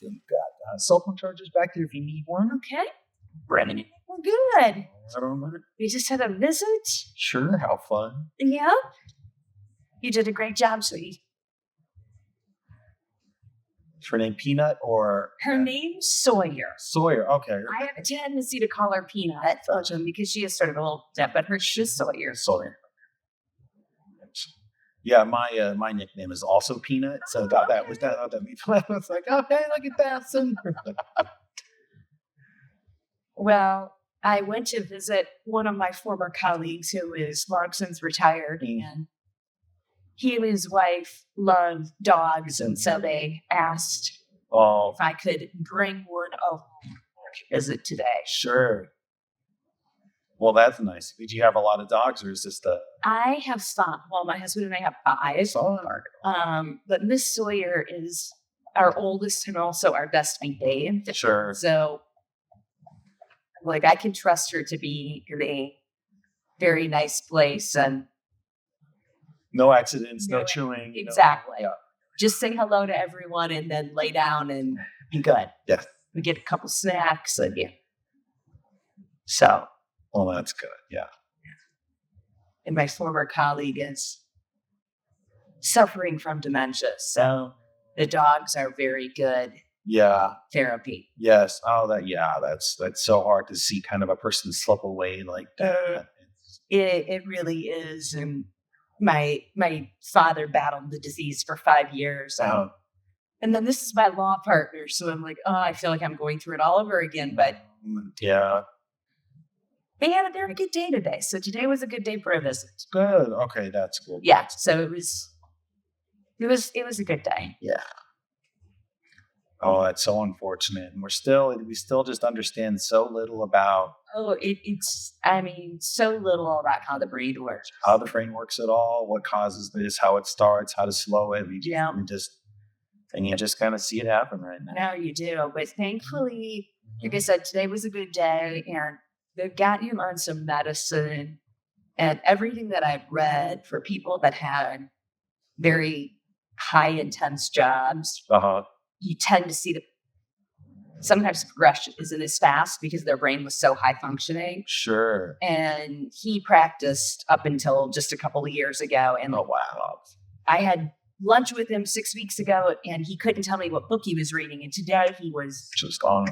We've got cell phone chargers back there if you need one. Okay. Brennan. Well, good. I don't know. We just had a visit. Sure, how fun. Yep. You did a great job, sweetie. Is her name Peanut or? Her name's Sawyer. Sawyer, okay. I have a tendency to call her Peanut because she is sort of a little deaf, but she's Sawyer. Sawyer. Yeah, my nickname is also Peanut, so that was that. I was like, okay, look at that. Well, I went to visit one of my former colleagues who is long since retired, and he and his wife love dogs, and so they asked if I could bring one over to visit today. Sure. Well, that's nice. Did you have a lot of dogs, or is this the? I have 5. Well, my husband and I have 5. But Miss Sawyer is our oldest and also our best babe. Sure. So, like, I can trust her to be in a very nice place and no accidents, no chewing. Exactly. Just say hello to everyone and then lay down and be good. Yes. We get a couple snacks and So. Well, that's good. Yeah. And my former colleague is suffering from dementia. So the dogs are very good. Yeah. Therapy. Yes. Oh, that's so hard to see kind of a person slip away like that. It really is. And my father battled the disease for 5 years. And then this is my law partner. So I'm like, I feel like I'm going through it all over again. But yeah. They had a very good day today. So today was a good day for a visit. Good. Okay, that's cool. Yeah. So it was a good day. Yeah. Oh, that's so unfortunate. And we still just understand so little about so little about how the brain works. How the brain works at all, what causes this, how it starts, how to slow it. You just kind of see it happen right now. No, you do. But thankfully, like I said, today was a good day, and they've got him on some medicine, and everything that I've read for people that had very high intense jobs, you tend to see sometimes progression isn't as fast because their brain was so high functioning. Sure. And he practiced up until just a couple of years ago. And I had lunch with him 6 weeks ago, and he couldn't tell me what book he was reading. And today he was just on.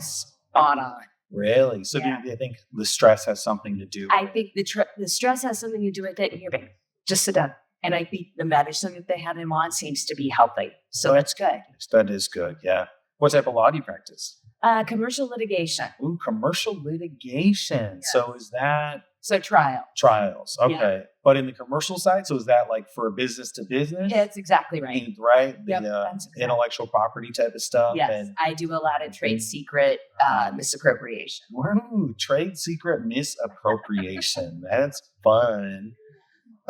Really? So do you think the stress has something to do with it? I think the stress has something to do with it. And you're like, just sit down. And I think the medicine that they had him on seems to be helping. So that's good. That is good, yeah. What type of law do you practice? Commercial litigation. Ooh, commercial litigation. Yeah. So is that... So trials. Okay. Yeah. But in the commercial side, so is that like for business to business? Yeah, that's exactly right. Right? The intellectual property type of stuff? Yes, I do a lot of trade secret misappropriation. Ooh, trade secret misappropriation. That's fun.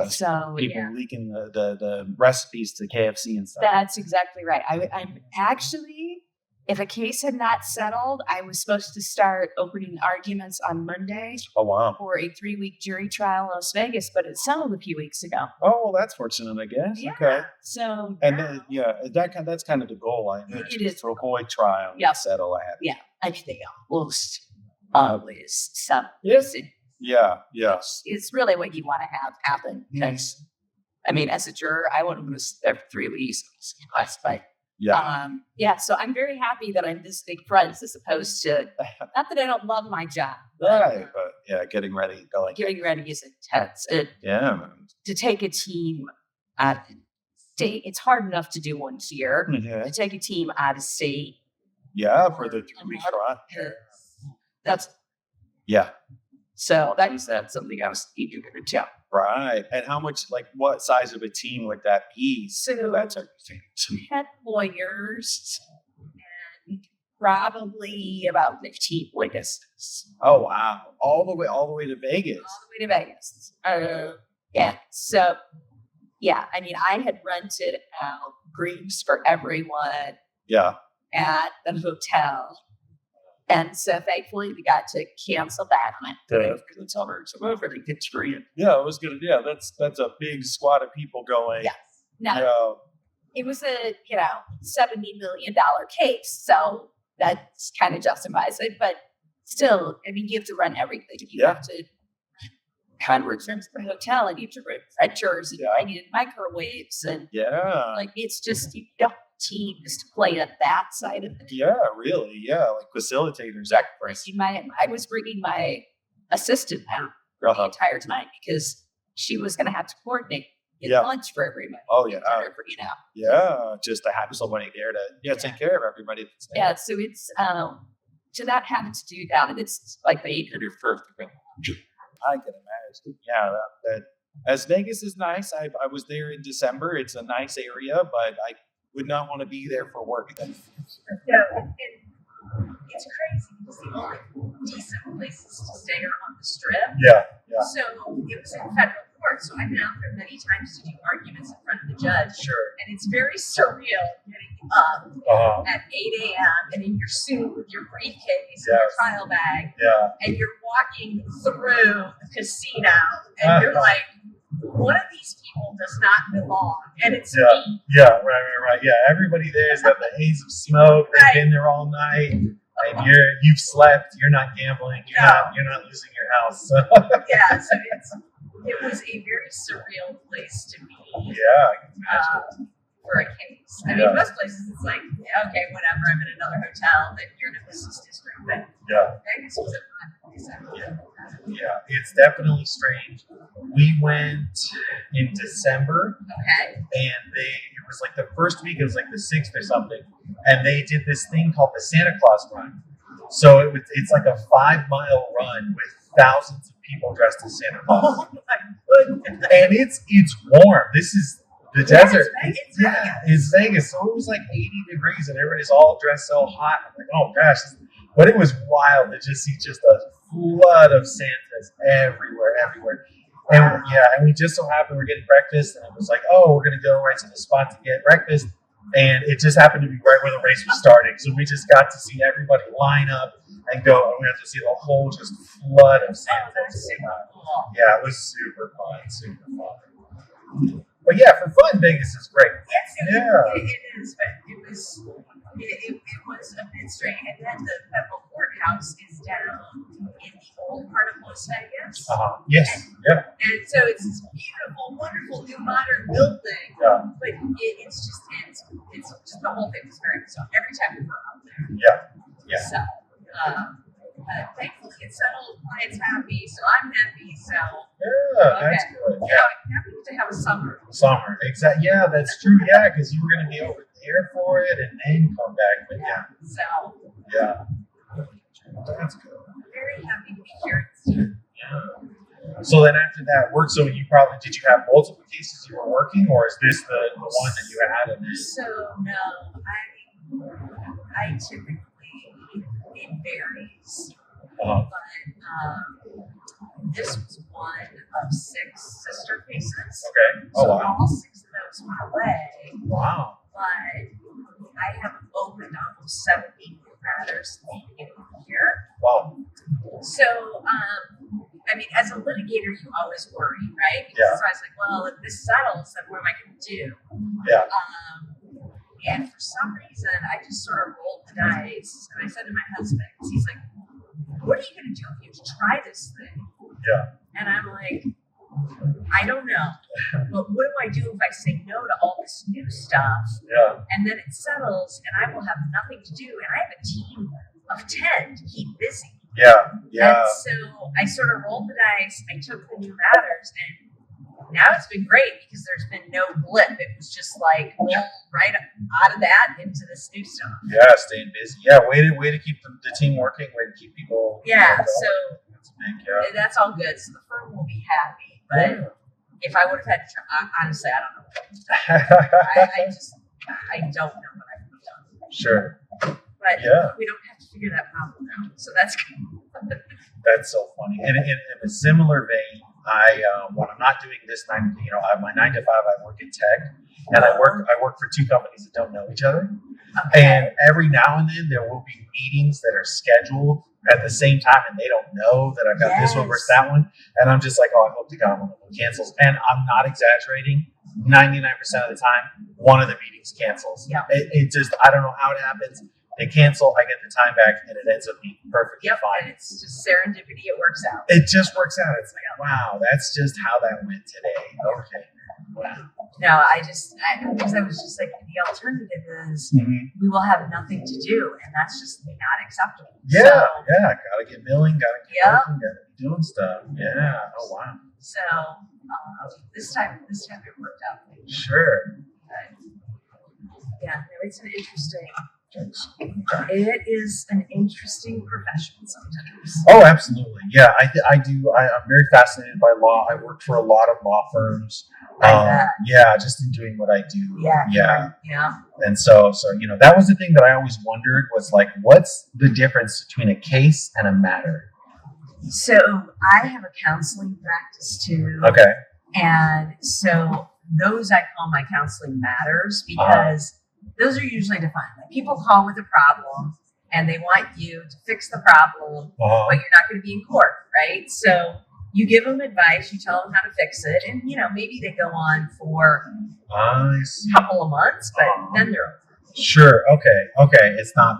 So people leaking the recipes to KFC and stuff. That's exactly right. I'm actually, if a case had not settled, I was supposed to start opening arguments on Monday. Oh, wow. For a 3-week jury trial in Las Vegas, but it settled a few weeks ago. Oh, well, that's fortunate, I guess. Yeah. Okay. So that's kind of the goal. It is to avoid trial. Yeah. Settle at. Yeah, I mean they almost always settle. Yes. Yeah. Yes. It's really what you want to have happen. Nice. I mean, as a juror, I want to sit there for 3 weeks. But yeah. So I'm very happy that I'm this big friends as opposed to, not that I don't love my job. Right, but getting ready. Getting ready is intense. To take a team out of state, it's hard enough to do once a year. Mm-hmm. To take a team out of state. Yeah, for the 3-week trial. That's. Yeah. So that's something I was eager to tell. Right. And how much, what size of a team would that be? So that's 10 lawyers and probably about 15 witnesses. Oh, wow. All the way to Vegas. All the way to Vegas. Yeah. So, yeah, I mean, I had rented out rooms for everyone. Yeah. At the hotel. And so thankfully we got to cancel that. It's over the good screen. Yeah, it was good. Yeah, that's a big squad of people going. Yes. No. it was a, $70 million case. So that kind of justifies it. But still, I mean, you have to run everything. You have to convert rooms for a hotel, and you have to run fridges, and I needed microwaves. And like, it's just, you don't have teams to play at that side of it. Yeah, really. Yeah, like facilitators. I was bringing my assistant out the entire time because she was going to have to coordinate lunch for everybody. Oh, yeah. Yeah, just to have somebody there to take care of everybody. Yeah, so it's to not having to do that, and it's like the 801st. I can imagine. Yeah, that as Vegas is nice. I was there in December. It's a nice area, but I would not want to be there for work. So it's crazy because the only decent places to stay are on the Strip. Yeah. So it was in federal court. So I've been out there many times to do arguments in front of the judge. Sure. And it's very surreal getting up at 8 a.m. and in your suit with your briefcase and your trial bag. Yeah. And you're walking through the casino and you're like, one of these people does not belong, and it's me. Yeah, right. Yeah, everybody there has got the haze of smoke. They've been there all night, and you've slept. You're not gambling. You're not losing your house. So. Yeah, so it was a very surreal place to be. Yeah, I can imagine. For a case. I mean, most places it's like, okay, whatever. I'm in another hotel, then you're in a business district. But Vegas was a fun place. Yeah, it's definitely strange. We went in December, and it was like the first week. It was like the 6th or something, and they did this thing called the Santa Claus Run. So it's like a 5-mile run with thousands of people dressed as Santa Claus. Oh my goodness! And it's warm. This is the desert. It's Vegas. So it was like 80 degrees, and everybody's all dressed so hot. I'm like, oh gosh. But it was wild to just see just a flood of Santas everywhere. And we just so happened we're getting breakfast, and it was like, oh, we're gonna go right to the spot to get breakfast, and it just happened to be right where the race was starting. So we just got to see everybody line up and go, and we got to see the whole just flood of Santas. Yeah, it was super fun. But yeah, for fun, Vegas is great. Yes, it is, but it was a bit strange. And then the federal courthouse is down in the old part of Las Vegas. Yes, And so it's this beautiful, wonderful new modern building. Yeah. But it's just the whole thing was very bizarre. Every time we were out there. Yeah. So thankfully it's settled. Client's happy, so I'm happy. So that's good. Yeah, now we need to have a summer. Exactly. Yeah, that's true. Yeah, because you were going to be over there for it and then come back. But that's good. I'm very happy to be here. Yeah. So then after that work, did you have multiple cases you were working, or is this the one that you had? So no, I typically, it varies. But this was one of 6 sister cases. Okay. Oh, so wow. all 6 of those went away. Wow. But I have opened almost 70 matters at the beginning of the year. Wow. So, I mean, as a litigator, you always worry, right? Because I was like, well, if this settles, then what am I going to do? Yeah. And for some reason, I just sort of rolled the dice. And I said to my husband, because he's like, what are you going to do if you have to try this thing? Yeah. And I'm like, I don't know. But what do I do if I say no to all this new stuff? Yeah. And then it settles and I will have nothing to do. And I have a team of 10 to keep busy. Yeah. And so I sort of rolled the dice. I took the new matters, and now it's been great because there's been no blip. It was just like right out of that into this new stuff. Yeah, staying busy. Yeah, way to keep the team working. Way to keep people. Yeah, so that's big. that's all good. So the firm will be happy. But if I would have had to try, honestly, I don't know. I don't know what I would have done. Sure. But we don't have to figure that problem out. So that's good. That's so funny. And in a similar vein, when I'm not doing this my 9 to 5, I work in tech, and I work for 2 companies that don't know each other. Okay. And every now and then there will be meetings that are scheduled at the same time, and they don't know that I've got this one versus that one. And I'm just like, oh, I hope to God one of them cancels. And I'm not exaggerating. 99% of the time, one of the meetings cancels. Yeah. It just, I don't know how it happens. They cancel, I get the time back, and it ends up being perfectly Yep, fine. and it's just serendipity. It works out. It just works out. It's like, wow, that's just how that went today. Okay. Wow. No, because I was just like, the alternative is we will have nothing to do, and that's just not acceptable. Yeah, So, yeah. Gotta get milling, gotta get Yeah. working, gotta be doing stuff. Yeah. Oh, wow. so this time it worked out. Sure. Yeah, no, it's an interesting. It is an interesting profession sometimes. Oh, absolutely. Yeah, I'm very fascinated by law. I worked for a lot of law firms. Yeah, just in doing what I do. Yeah. And so that was the thing that I always wondered was like, what's the difference between a case and a matter? So I have a counseling practice too. Okay. And so those I call my counseling matters because those are usually defined. Like people call with a problem and they want you to fix the problem, but you're not going to be in court, right? So you give them advice, you tell them how to fix it, and maybe they go on for a couple of months, but then they're over. Sure. Okay. It's not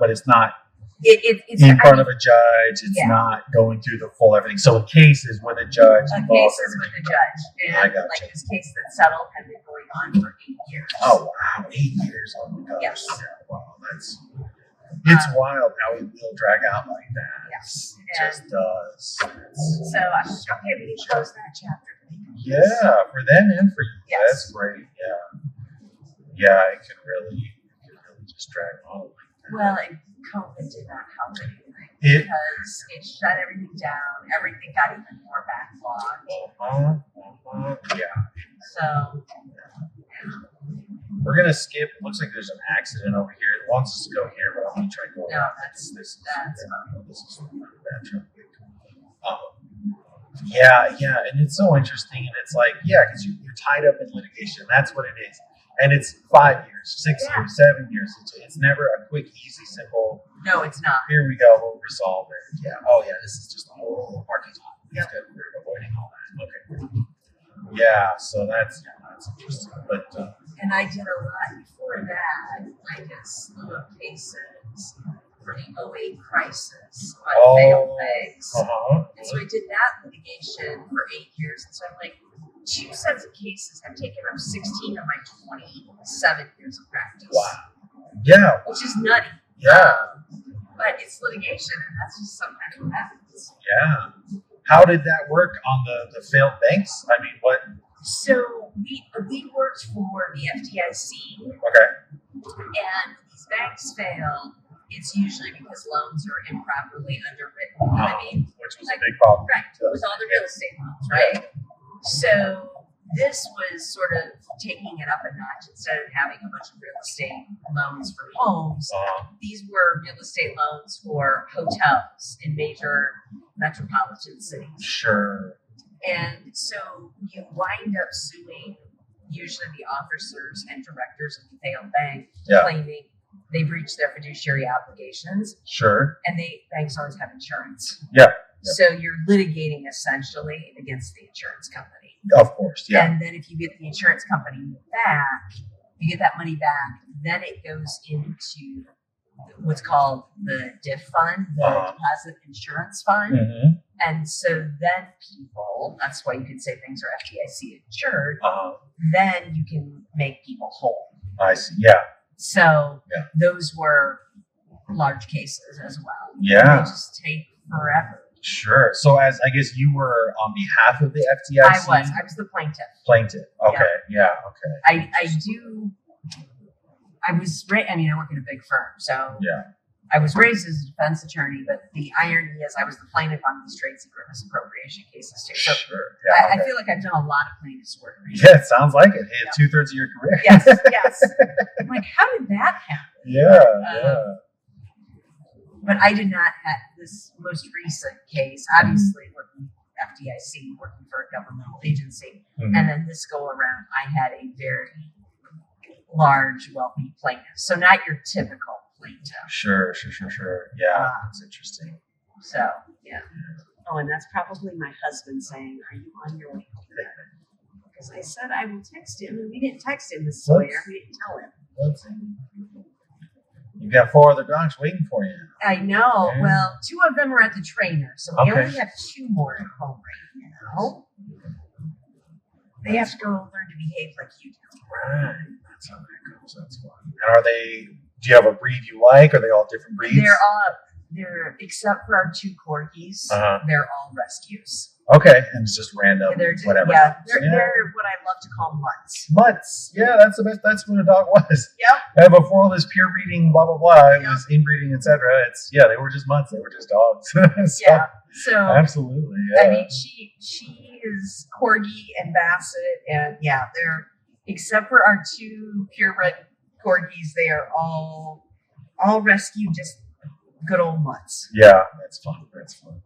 It's in front of a judge. It's not going through the full everything. So a case is with a judge. A case is with a judge. And I gotcha. like this case that settled had been going on for 8 years. Oh wow, 8 years. Oh my gosh. Yes. Yeah, wow, it's wild how it will drag out like that. Yes. It just does. So I was like, okay, we can close that chapter. Yeah, for them and for you. Yes. That's great. Yeah, it can really just drag on like that. Well, and COVID did not help anything because it shut everything down. Everything got even more backlogged. Yeah. So we're gonna skip. It looks like there's an accident over here. It wants us to go here, but I'm gonna try to go. No, around. that's This is fine. bad traffic. Yeah, and it's so interesting, and it's like, because you're tied up in litigation. That's what it is, and it's 5 years, 6 years, 7 years. It's never a quick, easy, simple. No, it's not. Here we go. We'll resolve it. Yeah. Oh yeah. This is just a whole parking lot. Yep. Good. We're avoiding all that. Okay. Yeah. So that's interesting. But And I did a lot before that. I did a slew of cases for the '08 crisis on failed banks. And so I did that litigation for 8 years. And so I'm like, 2 sets of cases have taken up 16 of my 27 years of practice. Wow. Yeah. Which is nutty. Yeah. But it's litigation, and that's just sometimes what happens. Yeah. How did that work on the failed banks? I mean, what? So we worked for the FDIC, Okay. and when these banks fail, it's usually because loans are improperly underwritten. I mean, Which was a big problem. right, with all the real estate loans, right? So this was sort of taking it up a notch. Instead of having a bunch of real estate loans for homes, these were real estate loans for hotels in major metropolitan cities. Sure. And so you wind up suing usually the officers and directors of the failed bank, claiming they breached their fiduciary obligations. Sure. And banks always have insurance. Yeah. So you're litigating essentially against the insurance company. Of course. Yeah. And then if you get the insurance company back, you get that money back, then it goes into what's called the DIF fund, the Deposit Insurance Fund. Mm-hmm. And so then people, that's why you could say things are FDIC insured, then you can make people whole. I see. Yeah. So those were large cases as well. Yeah. They just take forever. Sure. So as I guess you were on behalf of the FDIC? I was the plaintiff. Plaintiff. Okay. Yeah. Okay. I work in a big firm, so yeah. I was raised as a defense attorney, but the irony is I was the plaintiff on these trade secret misappropriation cases too. So sure. Yeah, I feel like I've done a lot of plaintiff's work. Yeah, it sounds like it. Hey, 2/3 of your career. Yes. I'm like, how did that happen? Yeah. But I did not have this most recent case, obviously working FDIC, working for a governmental agency. Mm-hmm. And then this go around, I had a very large, wealthy plaintiff. So not your typical plaintiff. Sure. Yeah, that's interesting. So, yeah. Oh, and that's probably my husband saying, are you on your way home? Because I said I will text him, and we didn't text him this What? way. We didn't tell him. You got 4 other dogs waiting for you. I know. Yeah. Well, 2 of them are at the trainer, so we Okay. only have 2 more at home right now. They have to go learn to behave like you do. Right. That's how that goes. That's fun. And are they? Do you have a breed you like? Are they all different breeds? They're except for our 2 corgis, Uh-huh. they're all rescues. Okay, and it's just random, They're just, whatever. yeah, they're what I love to call mutts. Mutts. Yeah, that's the best. That's what a dog was. Yep. And before all this pure breeding, blah blah blah, it Yep. was inbreeding, etc. It's they were just mutts. They were just dogs. So, Yeah. So absolutely. Yeah. I mean, she is corgi and basset, and they're except for our 2 purebred corgis, they are all rescued, just good old mutts. Yeah, that's fun. That's fun.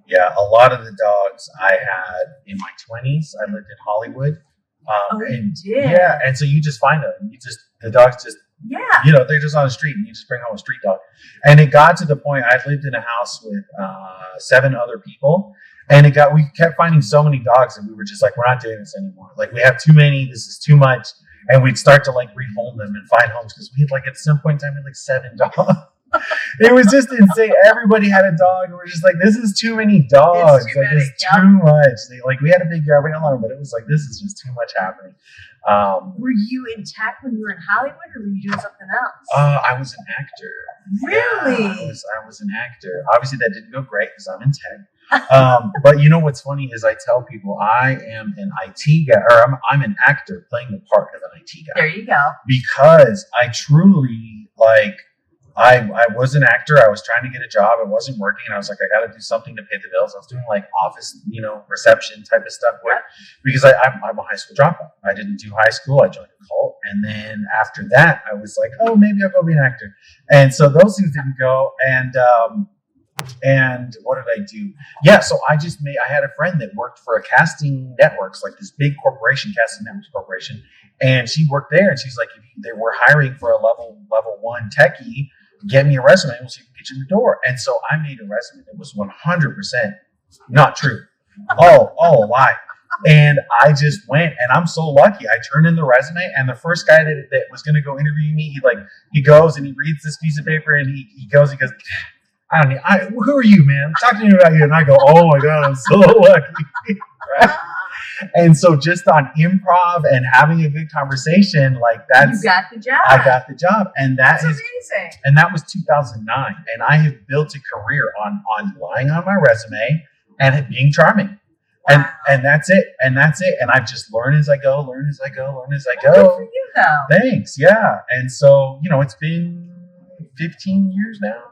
Yeah, a lot of the dogs I had in my 20s. I lived in Hollywood. You did? Yeah, and so you just find them. The dogs just, Yeah. they're just on the street, and you just bring home a street dog. And it got to the point I lived in a house with 7 other people, and we kept finding so many dogs, and we were just like, we're not doing this anymore. Like, we have too many. This is too much. And we'd start to rehome them and find homes because we had at some point in time we had 7 dogs. It was just insane. Everybody had a dog, and we're just like, this is too many dogs. It's too many, It's too much. We had a big yard, we had a lot, but it was this is just too much happening. Were you in tech when you were in Hollywood, or were you doing something else? I was an actor. Really? Yeah, I was an actor. Obviously, that didn't go great because I'm in tech. But what's funny is I tell people I am an IT guy, or I'm an actor playing the part of an IT guy. There you go. Because I truly I was an actor. I was trying to get a job. It wasn't working. And I was like, I got to do something to pay the bills. I was doing office, reception type of stuff because I'm a high school dropout. I didn't do high school. I joined a cult. And then after that, I was like, oh, maybe I'll go be an actor. And so those things didn't go. And what did I do? Yeah. So I had a friend that worked for a casting networks, this big corporation, casting networks corporation. And she worked there. And she's like, if they were hiring for a level 1 techie, get me a resume. We'll see if we can get you in the door. And so I made a resume that was 100% not true. Oh, a lie. And I just went, and I'm so lucky. I turned in the resume, and the first guy that was going to go interview me, he goes and he reads this piece of paper, and he goes, I don't know, who are you, man? Talk to me about you. And I go, oh my God, I'm so lucky. Right? And so just on improv and having a good conversation, that's... You got the job. I got the job. And that's amazing. And that was 2009. And I have built a career on lying on my resume and being charming. Wow. And that's it. And I've just learned as I go. Good for you, though. Thanks. Yeah. And so, it's been 15 years now.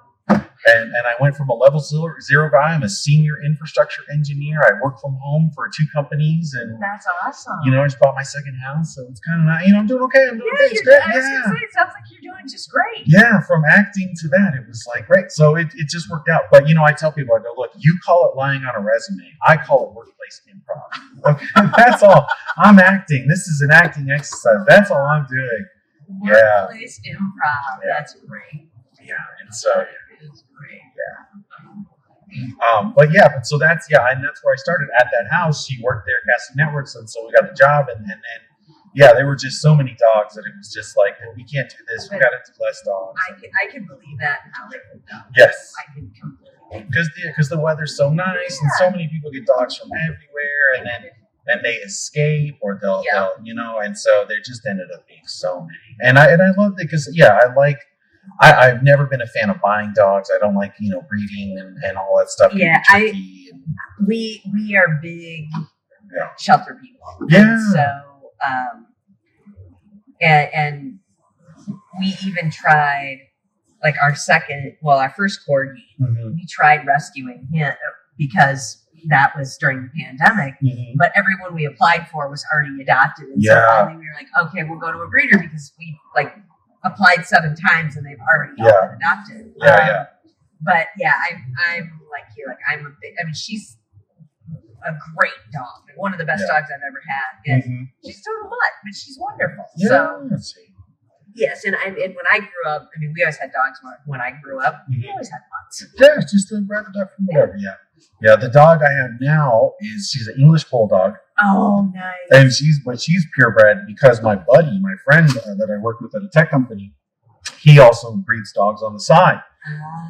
And I went from a level 0 guy. I'm a senior infrastructure engineer. I work from home for 2 companies, and that's awesome. I just bought my second house, so it's kind of not. I'm doing okay. It's great. I was gonna say, it sounds like you're doing just great. Yeah, from acting to that, it was great. So it just worked out. But I tell people, I go, look, you call it lying on a resume. I call it workplace improv. Okay, that's all. I'm acting. This is an acting exercise. That's all I'm doing. Workplace improv. Yeah. That's great. Yeah, and so. It's great. But so that's where I started at that house. She worked there, casting networks, and so we got the job. And then there were just so many dogs that it was just we can't do this. We got to do less dogs. I can believe that in Hollywood, though. Yes, I can completely. Because the weather's so nice, and so many people get dogs from everywhere, and then they escape, or they'll and so there just ended up being so many. And I loved it because I've never been a fan of buying dogs. I don't like, breeding and all that stuff. Yeah, we are big shelter people. Yeah. And so, and we even tried, our first corgi, we tried rescuing him because that was during the pandemic, but everyone we applied for was already adopted. And so finally we were like, okay, we'll go to a breeder because we applied 7 times and they've already all been adopted. But I'm like you. She's a great dog. One of the best dogs I've ever had. And she's still a mutt, but she's wonderful. Yeah. So yes, and when I grew up, we always had dogs when I grew up. We always had mutts. Yeah, it's just a rabbit duck from whatever. Yeah. Yeah, the dog I have now she's an English bulldog, Oh, nice. and she's purebred because my buddy, my friend that I worked with at a tech company, he also breeds dogs on the side.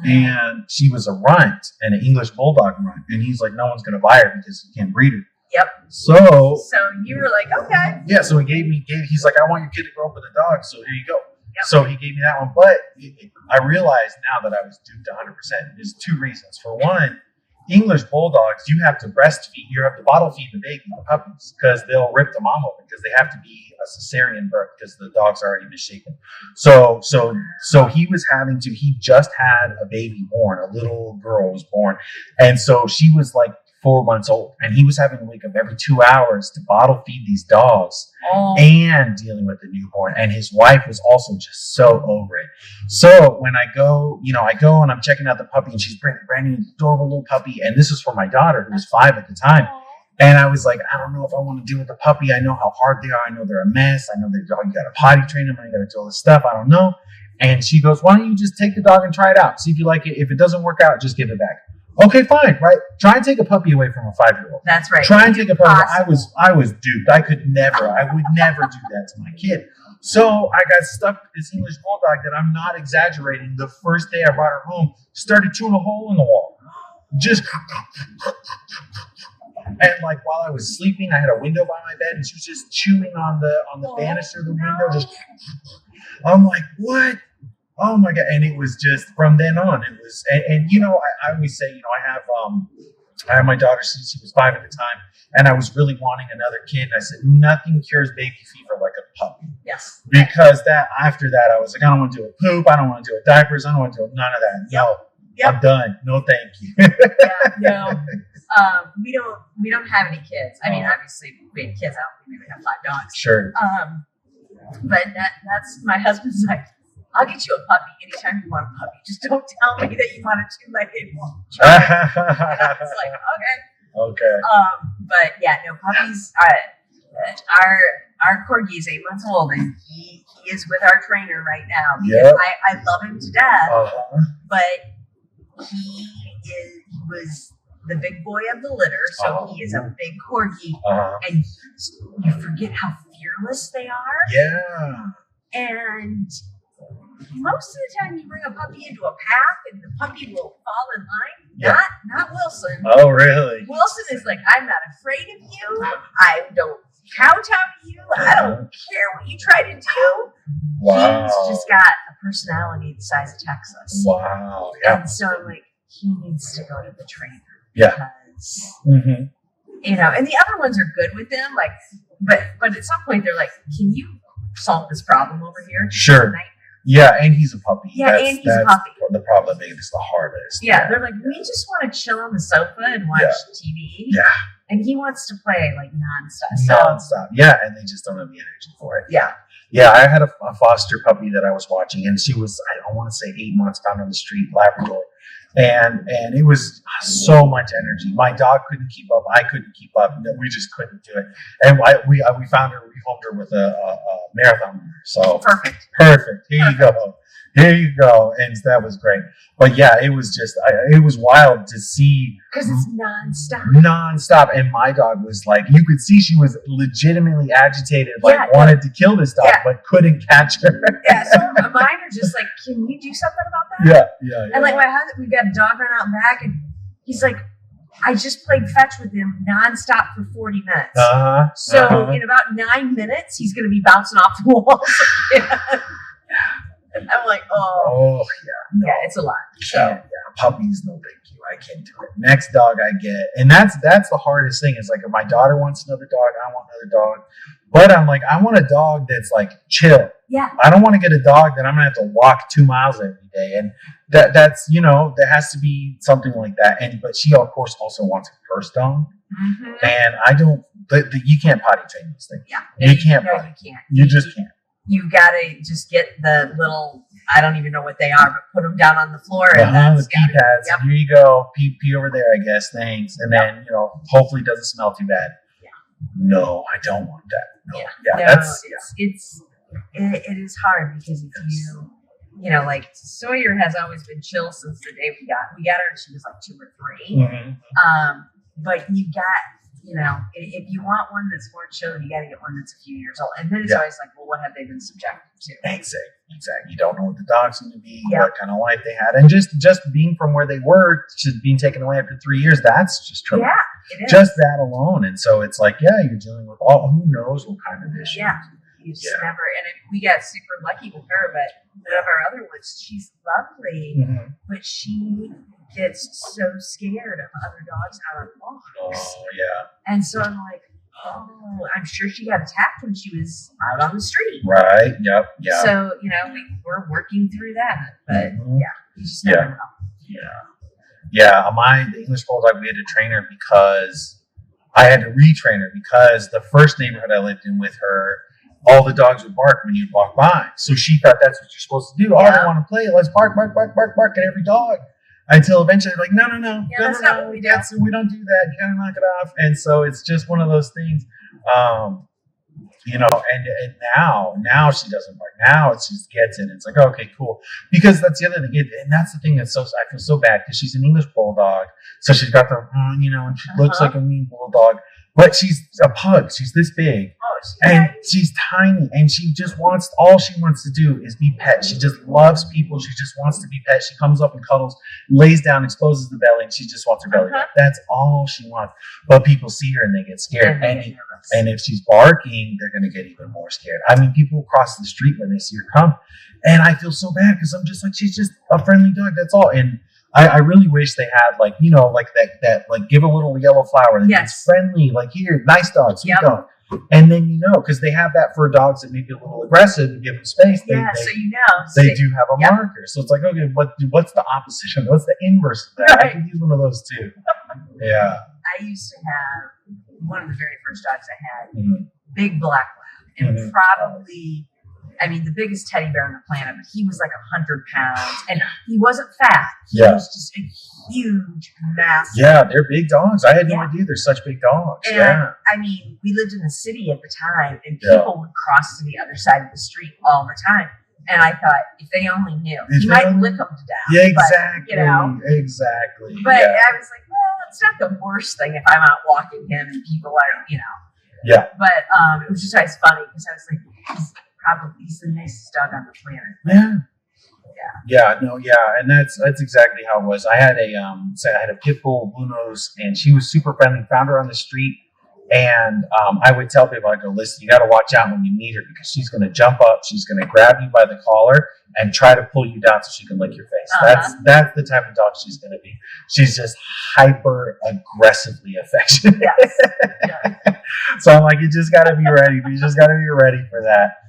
And she was a runt, and an English bulldog runt, and he's like, no one's gonna buy her because you can't breed her. Yep. So you were like, okay. yeah, so he's like, I want your kid to grow up with a dog, so here you go. Yep. So he gave me that one, but I realized now that I was duped 100%. There's two reasons. For one, English bulldogs, you have to breastfeed, you have to bottle feed the baby, the puppies, because they'll rip the mom open because they have to be a cesarean birth because the dog's already misshapen. So he just had a baby born, a little girl was born, and so she was like 4 months old, and he was having to wake up every 2 hours to bottle feed these dogs and dealing with the newborn. And his wife was also just so over it. So when I go and I'm checking out the puppy, and she's brand new, adorable little puppy. And this was for my daughter, who was 5 at the time. And I was like, I don't know if I want to deal with the puppy. I know how hard they are. I know they're a mess. I know you got to potty train them. I got to do all this stuff. I don't know. And she goes, why don't you just take the dog and try it out? See if you like it. If it doesn't work out, just give it back. Okay, fine, right? Try and take a puppy away from a 5-year-old. That's right. Try and take a puppy. I was duped. I would never do that to my kid. So I got stuck with this English bulldog that I'm not exaggerating. The first day I brought her home, started chewing a hole in the wall. Just and like while I was sleeping, I had a window by my bed, and she was just chewing on the banister of the window. Just I'm like, what? Oh my God. And it was just from then on, it was, and I always say, I have my daughter since she was 5 at the time, and I was really wanting another kid. And I said, nothing cures baby fever like a puppy. Yes. Because after that, I was like, I don't want to do a poop. I don't want to do a diapers. I don't want to do none of that. No, I'm done. No, thank you. We don't have any kids. I mean, obviously, we had kids out. We have 5 dogs. Sure. But that's my husband's like, I'll get you a puppy anytime you want a puppy. Just don't tell me that you want a 2-legged one. I was like, okay. Okay. But yeah, no, puppies. Our corgi is 8 months old, and he is with our trainer right now because I love him to death. But he was the big boy of the litter, so he is a big corgi, and you forget how fearless they are. Yeah. And most of the time, you bring a puppy into a path, and the puppy will fall in line. Yeah. Not Wilson. Oh, really? Wilson is like, I'm not afraid of you. I don't kowtow to you. I don't care what you try to do. Wow. He's just got a personality the size of Texas. Wow. Yeah. And so I'm like, he needs to go to the trainer. Yeah. Because, Mm-hmm. and the other ones are good with them. Like, but at some point they're like, can you solve this problem over here? Sure. Yeah, and he's a puppy. Yeah, and he's a puppy. The problem is the hardest. Yeah, they're like, we just want to chill on the sofa and watch TV. Yeah. And he wants to play like nonstop. Nonstop. Yeah, and they just don't have the energy for it. Yeah. Yeah, I had a foster puppy that I was watching, and she was, I want to say 8 months, found on the street, Labrador. And it was so much energy. My dog couldn't keep up. I couldn't keep up. We just couldn't do it. And we found her, we homed her with a marathon runner. So perfect. Here you go. And that was great. But yeah, it was just, it was wild to see. Because it's nonstop. And my dog was like, you could see she was legitimately agitated, wanted to kill this dog, but couldn't catch her. Yeah, so mine are just like, can you do something about that? Yeah. And like my husband, we've got a dog run out back, and he's like, I just played fetch with him nonstop for 40 minutes. So in about 9 minutes, he's going to be bouncing off the walls again. And I'm like, yeah, it's a lot. So puppies, no thank you. I can't do it. Next dog I get, and that's the hardest thing. Is like if my daughter wants another dog, I want another dog. But I'm like, I want a dog that's like chill. Yeah. I don't want to get a dog that I'm gonna have to walk 2 miles every day, and that's there has to be something like that. But she of course also wants a purse dog, and I don't. You can't potty train these things. Yeah, you can't. No, you can't. You just can't. You've got to just get the little, I don't even know what they are, but put them down on the floor. And that's the pee pads. Yep. Here you go. Pee over there, I guess. Thanks. And then, hopefully it doesn't smell too bad. Yeah. No, I don't want that. No. Yeah. No, it is hard because if you know, like Sawyer has always been chill since the day we got her, and she was like 2 or 3. Mm-hmm. But you got, you know, if you want one that's more chill, you got to get one that's a few years old. And then it's always like, well, what have they been subjected to? Exactly. You don't know what the dog's going to be, Yeah. what kind of life they had, and just being from where they were to being taken away after 3 years. That's just traumatic. Yeah, it is. Just that alone. And so it's like, yeah, you're dealing with who knows what kind of issues. Yeah. You just never, and we got super lucky with her, but one of our other ones, she's lovely, Mm-hmm. but she gets so scared of other dogs out on walks. Oh, yeah. And so I'm like, oh, I'm sure she got attacked when she was out on the street. Right. Yep. Yeah. So, you know, we're working through that. But Mhm. yeah, you just never know. Yeah. The English Bulldog, we had to train her because I had to retrain her because the first neighborhood I lived in with her, all the dogs would bark when you'd walk by. So she thought that's what you're supposed to do. Oh, they want to play. Let's bark at every dog. Until eventually, like, no. Yeah, that's not what we do. We don't do that. You gotta knock it off. And so it's just one of those things, you know. And now she doesn't bark. Now she just gets it. It's like, okay, cool. Because that's the other thing, and that's the thing that's I feel so bad because she's an English Bulldog, so she's got the, you know, and she looks like a mean bulldog, but she's a pug. She's this big. She's tiny, and she just all she wants to do is be pet. She just loves people. She just wants to be pet. She comes up and cuddles, lays down, exposes the belly, and she just wants her belly back. That's all she wants. But people see her and they get scared. And if she's barking, they're going to get even more scared. I mean, people cross the street when they see her come, and I feel so bad because I'm just like, she's just a friendly dog. That's all. And I really wish they had, like, you know, like that like, give a little yellow flower. It's friendly. Like, here, nice dog, sweet dog. And then, you know, because they have that for dogs that may be a little aggressive and give them space. So you know. They do have a marker. So it's like, okay, what's the opposite? What's the inverse of that? I could use one of those too. Yeah. I used to have one of the very first dogs I had, big black lab. And probably, I mean, the biggest teddy bear on the planet, but he was like 100 pounds. And he wasn't fat. He was just a huge, massive. Yeah, they're big dogs. I had no idea they're such big dogs. And I mean, we lived in the city at the time, and people would cross to the other side of the street all the time. And I thought, if they only knew, he might lick them to death. Yeah, exactly. But, you know, exactly. But I was like, well, it's not the worst thing if I'm out walking him and people are, you know. Yeah. But it was just always funny because I was like, he's the nicest dog on the planet. Yeah. And that's exactly how it was. I had a pit bull, blue nose, and she was super friendly. Found her on the street, and I would tell people, I go, listen, you got to watch out when you meet her because she's going to jump up, she's going to grab you by the collar and try to pull you down so she can lick your face. That's the type of dog she's going to be. She's just hyper aggressively affectionate. Yes. So I'm like, you just got to be ready. You just got to be ready for that.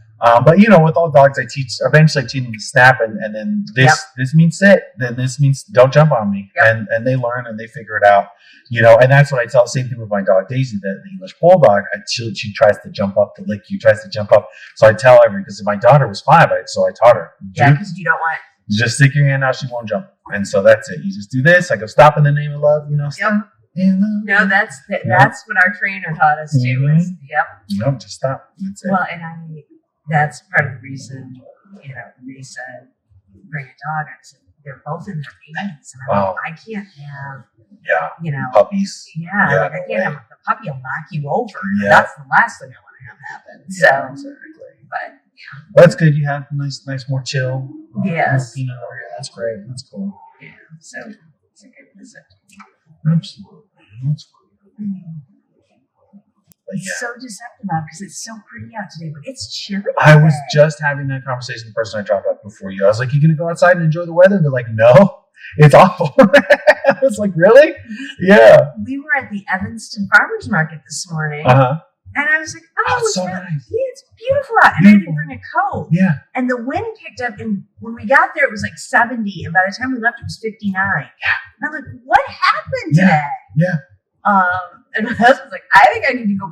But you know, with all dogs, I eventually teach them to snap, and then this means sit, then this means don't jump on me, and they learn and they figure it out, you know. And that's what I tell. Same thing with my dog Daisy, the English Bulldog. She tries to jump up to lick you, tries to jump up. So I tell because my daughter was 5, so I taught her. Because you don't want. You just stick your hand out, she won't jump, and so that's it. You just do this. I go, stop in the name of love, you know. Stop. No, that's what our trainer taught us too. No, just stop. That's it. Well, and that's part of the reason, you know, when they said bring a dog, I said they're both in their 80s, and I'm like, I can't have, you know, puppies. Like, I can't have the puppy will knock you over. Yeah. That's the last thing I want to have happen. So, exactly. But that's good. You had nice, more chill. Yes. You know, that's great. That's cool. Yeah. So it's a good visit. Absolutely. That's cool. It's so deceptive out because it's so pretty out today, but it's chilly. I was just having that conversation with the person I dropped off before you. I was like, you going to go outside and enjoy the weather? And they're like, no, it's awful. I was like, really? Yeah. We were at the Evanston Farmers Market this morning. And I was like, it's so really, nice. Yeah, it's beautiful out. And I didn't bring a coat. Yeah. And the wind picked up, and when we got there, it was like 70. And by the time we left, it was 59. Yeah. And I'm like, what happened today? Yeah. And my husband's like, I think I need to go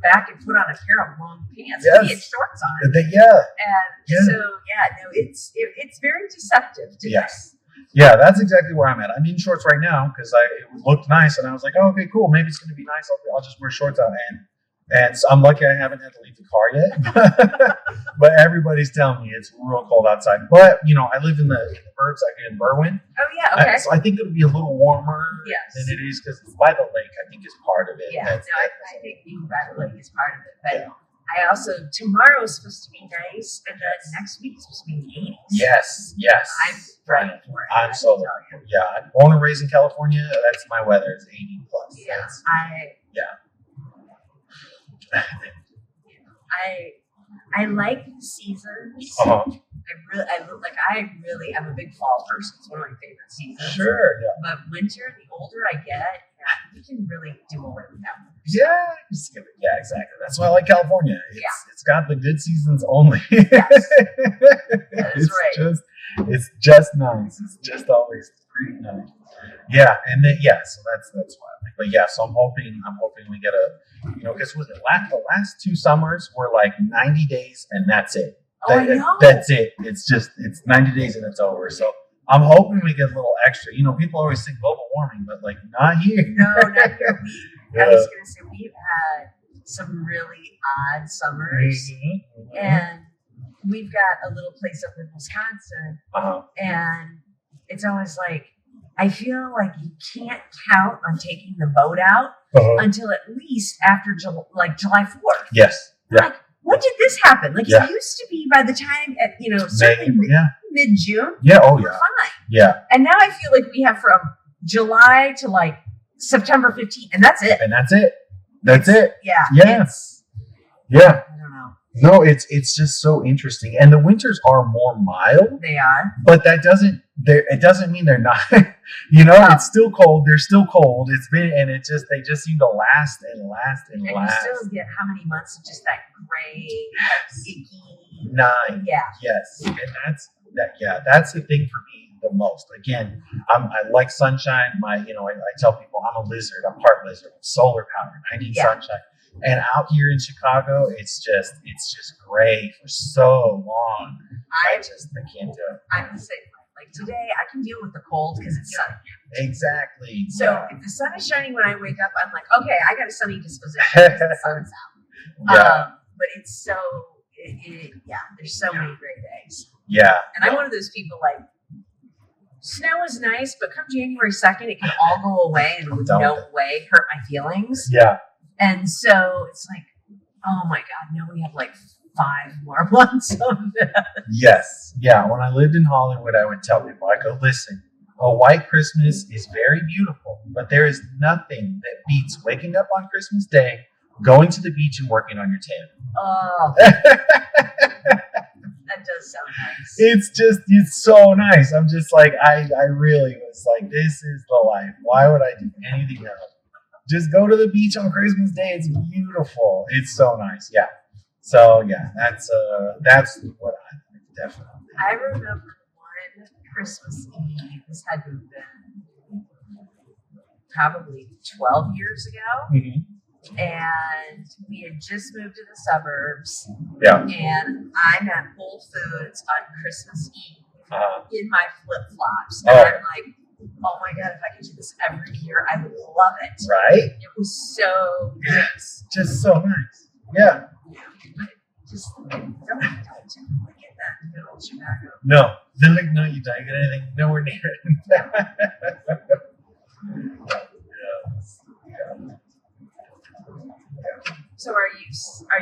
back and put on a pair of long pants. Yes. He had shorts on. So it's very deceptive today. Yes. Yeah, that's exactly where I'm at. I'm in shorts right now because it looked nice, and I was like, oh, okay, cool. Maybe it's going to be nice. I'll just wear shorts out. And And so I'm lucky I haven't had to leave the car yet. But everybody's telling me it's real cold outside. But, you know, I live in the burbs, like in Berwyn. Oh, yeah, okay. So I think it'll be a little warmer Yes. than it is because by the lake, I think, is part of it. Yeah, That's- I think being by the lake is part of it. But Yeah. I also, tomorrow is supposed to be nice, and then next week is supposed to be in the 80s. Yes. I'm ready for it. I'm I so, can tell you. yeah, I'm born and raised in California. That's my weather. It's 80 plus. Yeah, That's- I like the seasons. Uh-huh. I'm a big fall person. It's one of my favorite seasons. Sure, yeah. But winter, the older I get, you can really do away with that one. Yeah, exactly. That's why I like California. It's got the good seasons only. Yes. That's It's right. It's just nice. It's just always pretty nice. Yeah, and then so that's why I like. But yeah, so I'm hoping we get because the last 2 summers were like 90 days and that's it. Oh, I know. That's it. It's 90 days and it's over. So I'm hoping we get a little extra. You know, people always think global warming, but like not here. No, not here. I was going to say, we've had some really odd summers, Mhm. and we've got a little place up in Wisconsin, Uh-huh. and it's always like, I feel like you can't count on taking the boat out Uh-huh. until at least after July 4th. Yes. Yeah. Like, when did this happen? Like, Yeah. it used to be by the time, certainly Yeah. mid-June, Yeah. Oh we're yeah. fine. Yeah. And now I feel like we have from July to like September 15th, and that's it. And that's it. That's it. Yeah. Yes. Yeah. I don't know. No, it's just so interesting. And the winters are more mild, They are. but it doesn't mean they're not. It's still cold. They're still cold. They just seem to last and last and And last. you still get how many months of just that gray, icky. 9. Yeah. Yes. And that's the thing for me the most. Again, I like sunshine. I tell people I'm a lizard. I'm part lizard. I'm solar powered. I need sunshine. And out here in Chicago, it's just gray for so long. I can't do it. I'm the same. Like today, I can deal with the cold because it's sunny. Exactly. So if the sun is shining when I wake up, I'm like, okay, I got a sunny disposition because the sun's out. Yeah. But it's so, there's so many gray days. Yeah. And I'm one of those people like, snow is nice, but come January 2nd, it can all go away and with no way hurt my feelings. Yeah. And so it's like, oh my God, now we have like 5 more months of this. Yes. Yeah. When I lived in Hollywood, I would tell people, I go, listen, a white Christmas is very beautiful, but there is nothing that beats waking up on Christmas Day, going to the beach and working on your tan. Oh, that does sound nice. It's so nice. I'm just like, I really was like, this is the life. Why would I do anything else? Just go to the beach on Christmas Day. It's beautiful. It's so nice. Yeah. So yeah, that's what I like, definitely. I remember one Christmas Eve, this had to have been probably 12 years ago. Mm-hmm. And we had just moved to the suburbs. Yeah. And I'm at Whole Foods on Christmas Eve in my flip-flops. And I'm like, oh my God, if I could do this every year, I would love it. Right? It was so nice. Just so nice. Yeah. Just don't get that in the middle of Chicago. No. No, you don't get anything nowhere near it. So are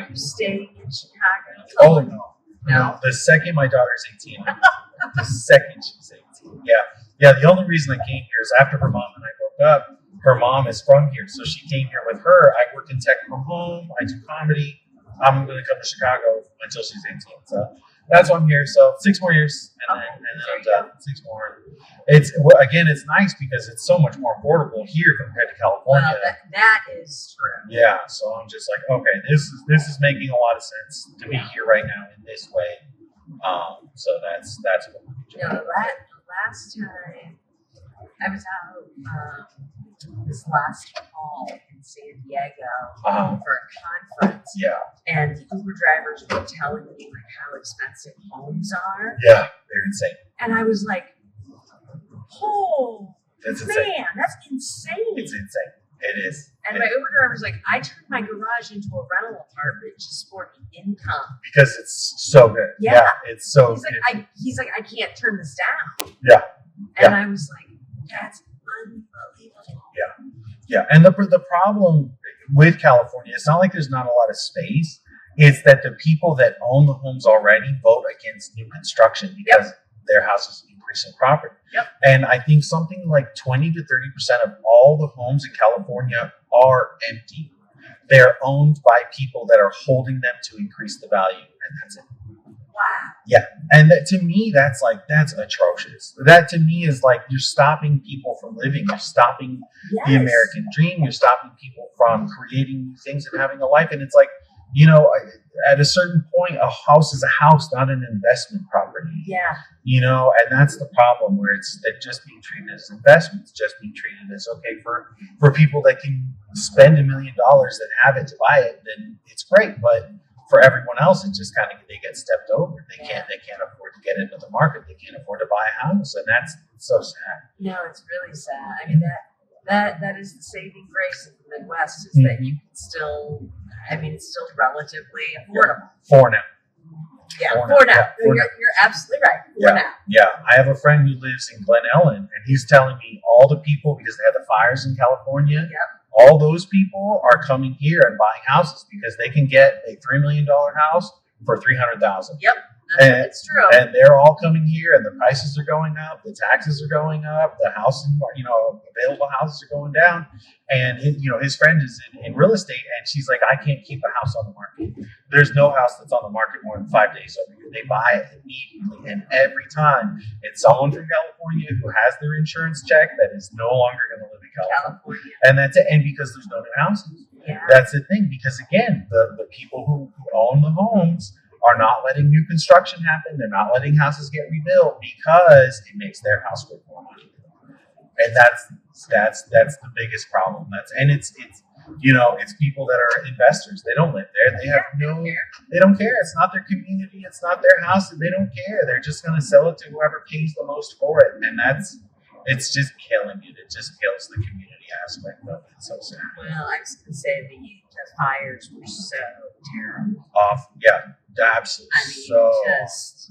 you staying in Chicago? Oh no. No. The second my daughter's 18, the second she's 18. Yeah. Yeah, the only reason I came here is after her mom and I broke up. Her mom is from here, so she came here with her. I work in tech from home. I do comedy. I'm going to come to Chicago until she's 18. So that's why I'm here. So 6 more years, and then I'm done. 6 more. It's nice because it's so much more affordable here compared to California. Well, that is true. Yeah, so I'm just like, okay, this is making a lot of sense to be here right now in this way. So that's what I'm You know, enjoying. the last time I was out this last fall in San Diego for a conference, Yeah, and the Uber drivers were telling me like how expensive homes are, yeah, they're insane. and I was like, oh That's insane. man, that's insane. It's insane. It is. And my Uber driver's like, I turned my garage into a rental apartment just for the income. Because it's so good. Yeah. It's so He's good. like, I can't turn this down. Yeah. And I was like, that's unbelievable. Yeah. And the problem with California, it's not like there's not a lot of space. It's that the people that own the homes already vote against new construction because their houses increase in property. Yep. And I think something like 20 to 30% of all the homes in California are empty. They're owned by people that are holding them to increase the value, and that's it. Wow. And that, to me, that's atrocious. That to me is like you're stopping people from living. You're stopping the American dream. You're stopping people from creating new things and having a life. And it's like, at a certain point, a house is a house, not an investment property. Yeah. And that's the problem where they're just being treated as investments, just being treated as okay for people that can spend $1 million that have it to buy it, then it's great. But for everyone else, it's just kind of they get stepped over. They can't afford to get into the market. They can't afford to buy a house, and that's so sad. No, it's really sad. I mean that is the saving grace of the Midwest is that you can still. I mean, it's still relatively affordable. For now. Yeah, For for now. now. Yeah, for You're absolutely right. For now. Yeah. I have a friend who lives in Glen Ellen, and he's telling me all the people, because they have the fires in California, all those people are coming here and buying houses because they can get a $3 million house for $300,000. Yep, it's true. And they're all coming here, and the prices are going up, the taxes are going up, the housing, available houses are going down. And his friend is in real estate, and she's like, I can't keep a house on the market. There's no house that's on the market more than 5 days over here. They buy it immediately, and every time it's someone from California who has their insurance check that is no longer going to live in California. And that's it. And because there's no new houses, that's the thing. Because again, the people who own the homes are not letting new construction happen. They're not letting houses get rebuilt because it makes their house worth more money. And that's the biggest problem. It's people that are investors. They don't live there. They don't care. It's not their community. It's not their house. They don't care. They're just going to sell it to whoever pays the most for it. And it's just killing it. It just kills the community aspect of it. It's so sad. Well, I was going to say the fires were so terrible. Awful. Yeah, absolutely. I mean,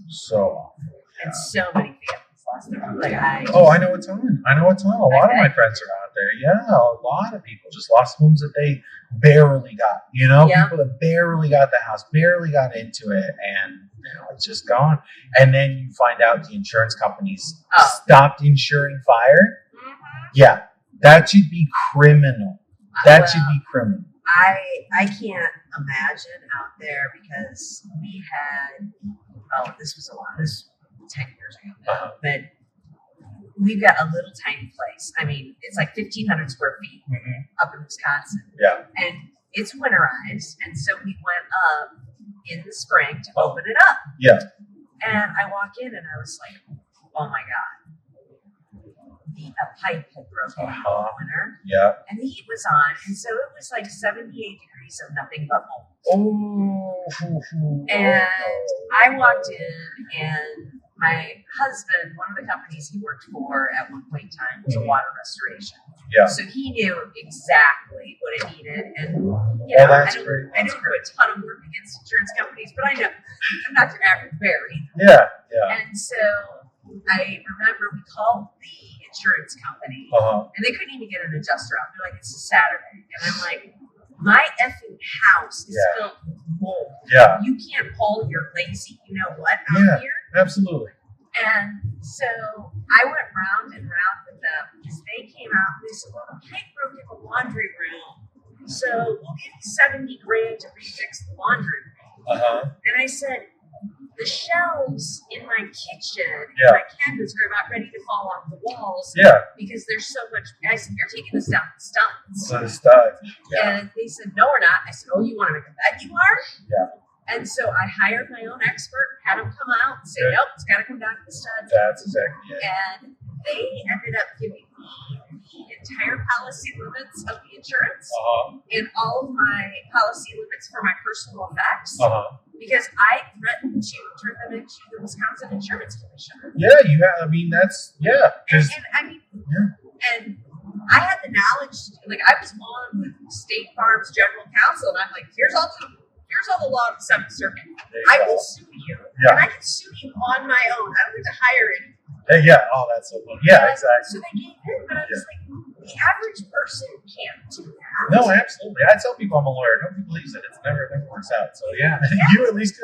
so awful. And so many families lost their homes. I know a ton. A lot of my friends are out there. Yeah, a lot of people just lost homes that they barely got. People that barely got the house, barely got into it, and it's just gone. And then you find out the insurance companies stopped insuring fire. Mm-hmm. Yeah, that should be criminal. That should be criminal. I can't imagine out there because we had this was 10 years ago, but we've got a little tiny place. I mean, it's like 1,500 square feet up in Wisconsin. Yeah. And it's winterized. And so we went up in the spring to open it up. Yeah. And I walk in and I was like, oh my God. A pipe had broken in the winter. Yeah. And the heat was on. And so it was like 78 degrees of nothing but mold. And I walked in and my husband, one of the companies he worked for at one point in time was a water restoration. Yeah. So he knew exactly what it needed. And that's great. I don't do a ton of work against insurance companies, but I know I'm not your average bear either. Yeah. And so I remember we called the insurance company and they couldn't even get an adjuster out. They're like, it's a Saturday. And I'm like, my effing house is filled with mold. Yeah. You can't pull your lazy, out here. Absolutely. And so I went round and round with them because they came out and they said, well, the pipe broke in the laundry room. So we'll give you $70,000 to refix the laundry room. And I said, the shelves in my kitchen and my cabinets are about ready to fall off the walls because there's so much. I said, you're taking this down to studs. So the studs. Yeah. And they said, no, we're not. I said, oh, you want to make a bet you are? Yeah. And so I hired my own expert, had him come out and say, nope, it's got to come down to the studs. That's exactly it. And they ended up giving me the entire policy limits of the insurance and all of my policy limits for my personal effects because I threatened to turn them into the Wisconsin Insurance Commissioner. Yeah, you have. I mean, that's And I had the knowledge to do Like I was on with State Farm's general counsel, and I'm like, here's all the law of the Seventh Circuit. I will sue you, and I can sue you on my own. I don't have to hire anyone. Yeah. Oh, that's so funny. Yeah, exactly. So they gave in, but I was like, the average person can't do that. No, absolutely. I tell people I'm a lawyer. Nobody believes it. It never works out. So yeah, you at least.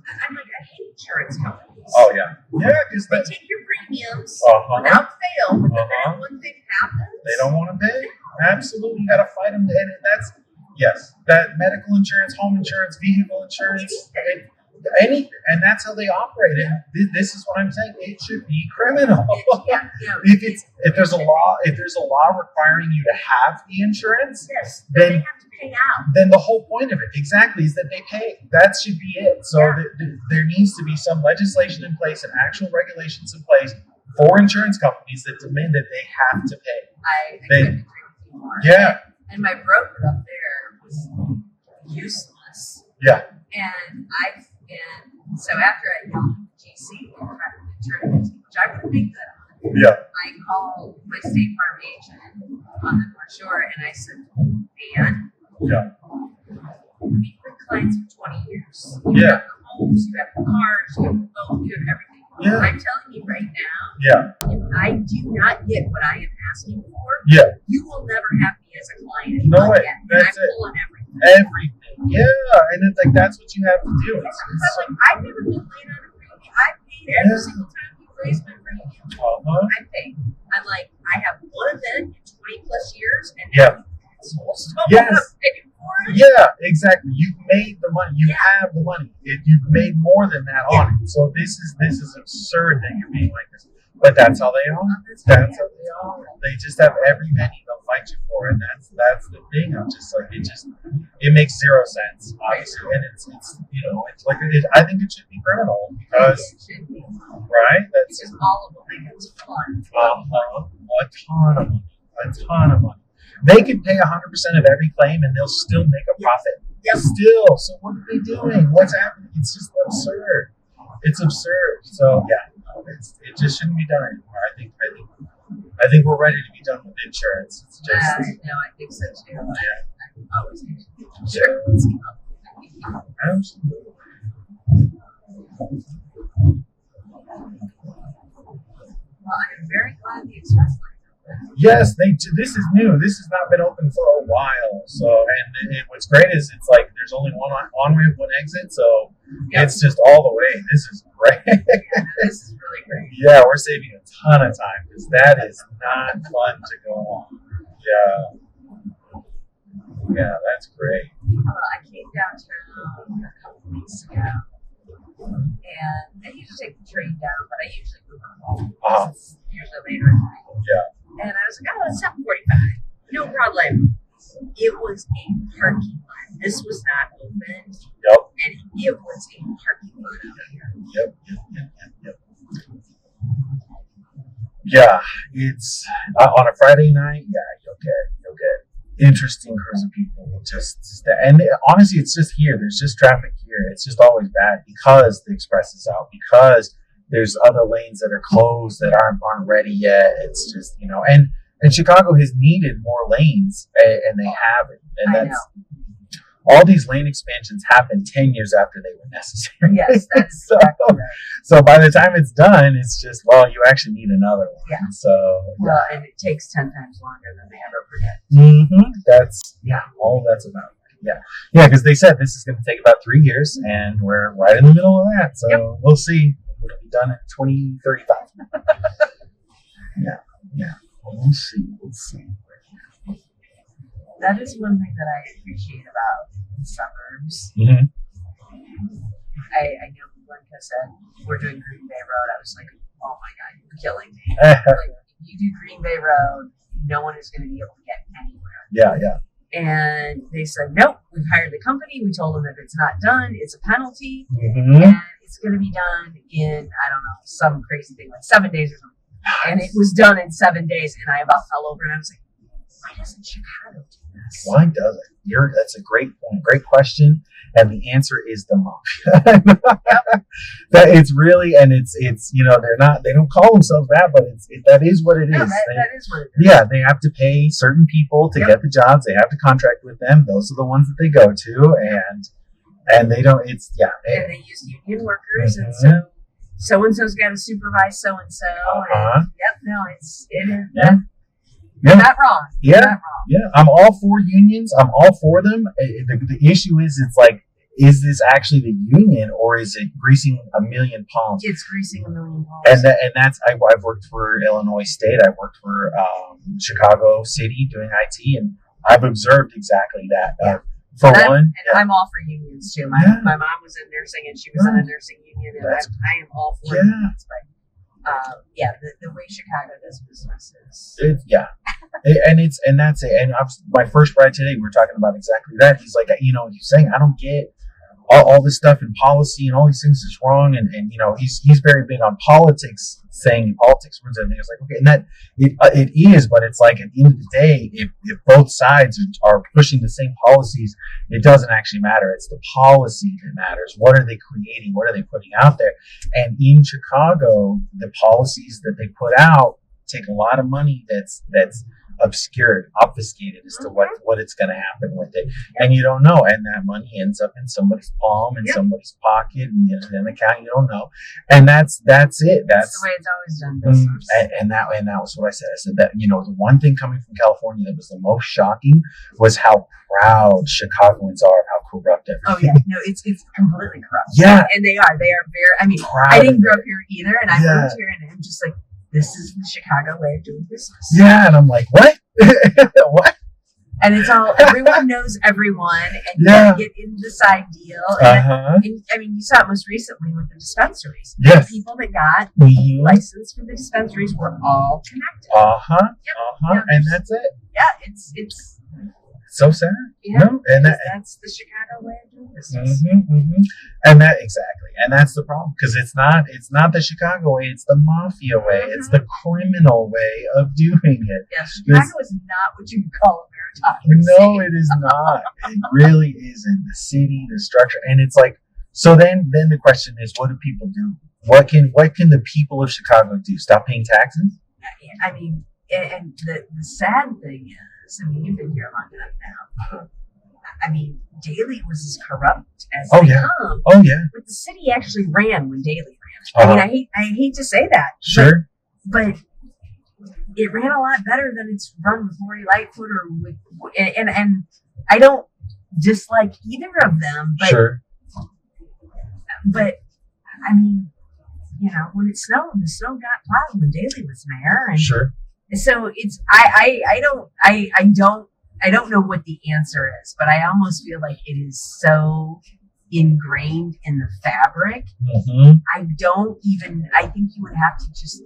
I'm like, I hate insurance companies. Oh yeah, because they take your premiums Uh-huh. without fail, but then that one thing happens. They don't want to pay. Absolutely, you got to fight them, and that's that medical insurance, home insurance, vehicle insurance, and that's how they operate. And this is what I'm saying. It should be criminal. If there's a law requiring you to have the insurance, yes, then they have to pay out. Then the whole point of it exactly is that they pay. That should be it. So there needs to be some legislation in place and actual regulations in place for insurance companies that demand that they have to pay. I couldn't agree with you more. Yeah. And my broker up there was useless. Yeah. And so after I yelled at GC, which I would make that on. Yeah. I called my State Farm agent on the North Shore and I said, man, we've been clients for 20 years. You have the homes, you have the cars, you have the boat, you have everything. Yeah. I'm telling you right now, if I do not get what I am asking for, you will never have me as a client. No way. Again. That's I'm it. pulling everything. Everything. Yeah. And it's like that's what you have to do. I'm like, I've never been late on a premium. I've paid every single time you've raised my premium. I paid. I'm like, I have one event in 20 plus years, and now yes. Yeah, exactly. You've made the money. You have the money. You've made more than that on it. So this is absurd that you're being like this. But that's how they are. That's how they are. They just have every penny they'll fight you for, and that's the thing. I'm just like it makes zero sense, obviously, and it's like I think it should be criminal because right. That's because all of them make it fun. A ton of money. They could pay 100% of every claim and they'll still make a profit. Yep. Still. So what are they doing? What's happening? It's just absurd. It's absurd. So it just shouldn't be done anymore. I think we're ready to be done with insurance. It's just I think so too. I always think sure. Absolutely. Well, I am very glad the express line. Yes, this is new. This has not been open for a while. So, and what's great is it's like there's only one on ramp, one exit. So it's just all the way. This is great. This is really great. Yeah, we're saving a ton of time because that is not fun to go on. Yeah, that's great. I came downtown a couple weeks ago, and I usually take the train down, but I usually move home. It's usually later at night. Yeah. And I was like, oh, it's 7:45. No problem. It was a parking lot. This was not open. Yep. And it was a parking lot out here. Yep. Yeah, it's on a Friday night. Yeah, you'll get interesting crews of people. And honestly, it's just here. There's just traffic here. It's just always bad because the express is out, because there's other lanes that are closed that aren't ready yet. It's just, and Chicago has needed more lanes and they haven't. And that's all these lane expansions happened 10 years after they were necessary. Yes, that's so, exactly right. So by the time it's done, it's just, you actually need another one. Yeah. So, well, and it takes 10 times longer than they ever predict. Mm-hmm. All that's about it. Yeah, because they said this is going to take about 3 years, and we're right in the middle of that. So we'll see. It'll be done in 2035. Yeah. We'll see. That is one thing that I appreciate about the suburbs. Mm-hmm. I know Blanca said we're doing Green Bay Road. I was like, oh my God, you're killing me. Like, if you do Green Bay Road, no one is going to be able to get anywhere. Yeah. And they said, nope, we've hired the company. We told them if it's not done, it's a penalty. Mm-hmm. And it's going to be done in, I don't know, some crazy thing, like 7 days or something. And it was done in 7 days, and I about fell over, and I was like, my doesn't Chicago do this? Why doesn't? That's a great point, great question, and the answer is the mafia. That it's really, and it's they don't call themselves that, but that is what it is. That is what it is. Yeah, they have to pay certain people to get the jobs. They have to contract with them. Those are the ones that they go to, and they don't. And they use union workers, and so and so's got to supervise so and so. Yep, no, it is. You're not wrong. Yeah, You're not wrong. Yeah. I'm all for unions. I'm all for them. The issue is, it's like, is this actually the union, or is it greasing a million palms? It's greasing a million palms. And that's I've worked for Illinois State. I worked for Chicago City doing IT, and I've observed exactly that. I'm all for unions too. My mom was in nursing, and she was in a nursing union, and I am all for unions. But the way Chicago does business is and that's it. And my first ride today, we were talking about exactly that. He's like, he's saying, I don't get all this stuff in policy and all these things is wrong, and he's very big on politics, saying politics ruins everything. It's like, okay, and that it is, but it's like, at the end of the day, if both sides are pushing the same policies, it doesn't actually matter. It's the policy that matters. What are they creating? What are they putting out there? And in Chicago, the policies that they put out take a lot of money that's obfuscated as to what it's going to happen with it, and you don't know, and that money ends up in somebody's palm, in somebody's pocket, and in an account you don't know, and that's it. That's the way it's always done business. And that was what I said. I said that the one thing coming from California that was the most shocking was how proud Chicagoans are of how corrupt everything. Oh yeah, no, it's completely corrupt. Yeah, and they are very. I mean, I didn't grow up here either, and I moved here, and I'm just like, this is the Chicago way of doing business. Yeah, and I'm like, what? What? And it's all, everyone knows everyone, and you gotta get in the side deal. And I mean, you saw it most recently with the dispensaries. Yes. The people that got licensed for the dispensaries were all connected. And that's it. Yeah, it's so sad. Yeah, no? And that's the Chicago way of doing business. And that's the problem, because it's not the Chicago way, it's the mafia way, it's the criminal way of doing it. Yeah, Chicago is not what you would call a meritocracy. No, it is not. It really isn't. The city, the structure, and it's like, so then the question is, what do people do? What can the people of Chicago do? Stop paying taxes? I mean, and the sad thing is, I mean, you've been here long enough now. I mean, Daley was as corrupt as they come. Oh yeah. But the city actually ran when Daley ran. I mean, I hate to say that. Sure. But it ran a lot better than it's run with Lori Lightfoot or with, and I don't dislike either of them. But, sure. But I mean, when it snowed, the snow got plowed when Daley was mayor. And sure. So it's I don't know what the answer is, but I almost feel like it is so ingrained in the fabric. I think you would have to just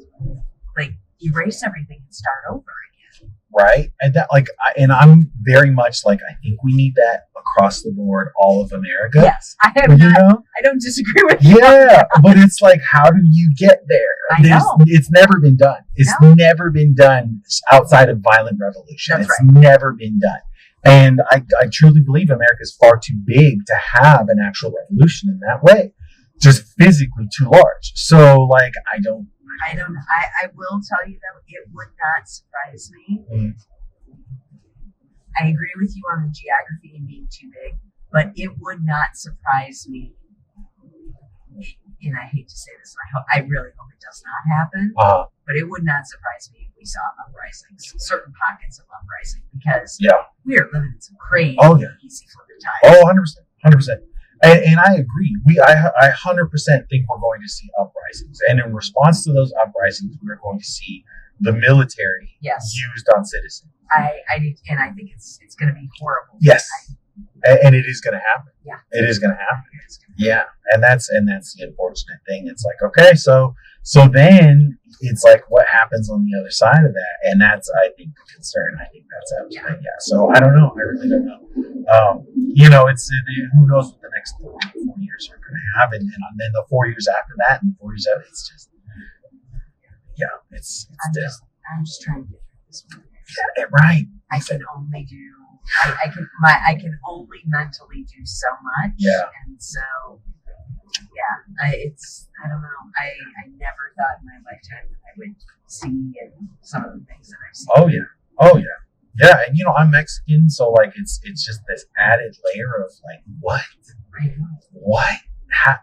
erase everything and start over again. Right. And that and I'm very much like, I think we need that across the board, all of America. Yes. I don't disagree with you. Yeah. But it's like, how do you get there? I know. It's never been done. It's never been done outside of violent revolution. That's it's never been done. And I truly believe America is far too big to have an actual revolution in that way. Just physically too large. So I don't know. I will tell you though, it would not surprise me. I agree with you on the geography and being too big, but it would not surprise me. And I hate to say this, and I really hope it does not happen. But it would not surprise me if we saw uprisings, certain pockets of uprising, because we are living in some crazy, easy flipping times. Oh, 100%. And I agree. I 100% think we're going to see uprisings. And in response to those uprisings, we're going to see the military used on citizens. I do, and I think it's going to be horrible. Yes. And it is going to happen. Yeah. It is going to happen. Yeah. And that's the unfortunate thing. It's like, okay, so then it's like, what happens on the other side of that? And that's, I think, the concern. I think that's absolutely, So I don't know. I really don't know. It's who knows what the next 4 years are going to have. And then the 4 years after that, and the 4 years after, it's just, it's I'm just trying to get through this one. Right. I can only do. I can only mentally do so much. Yeah. And so, yeah, I don't know. I never thought in my lifetime that I would see some of the things that I've seen. Oh yeah. Yeah, and I'm Mexican, so like it's just this added layer of like what? How,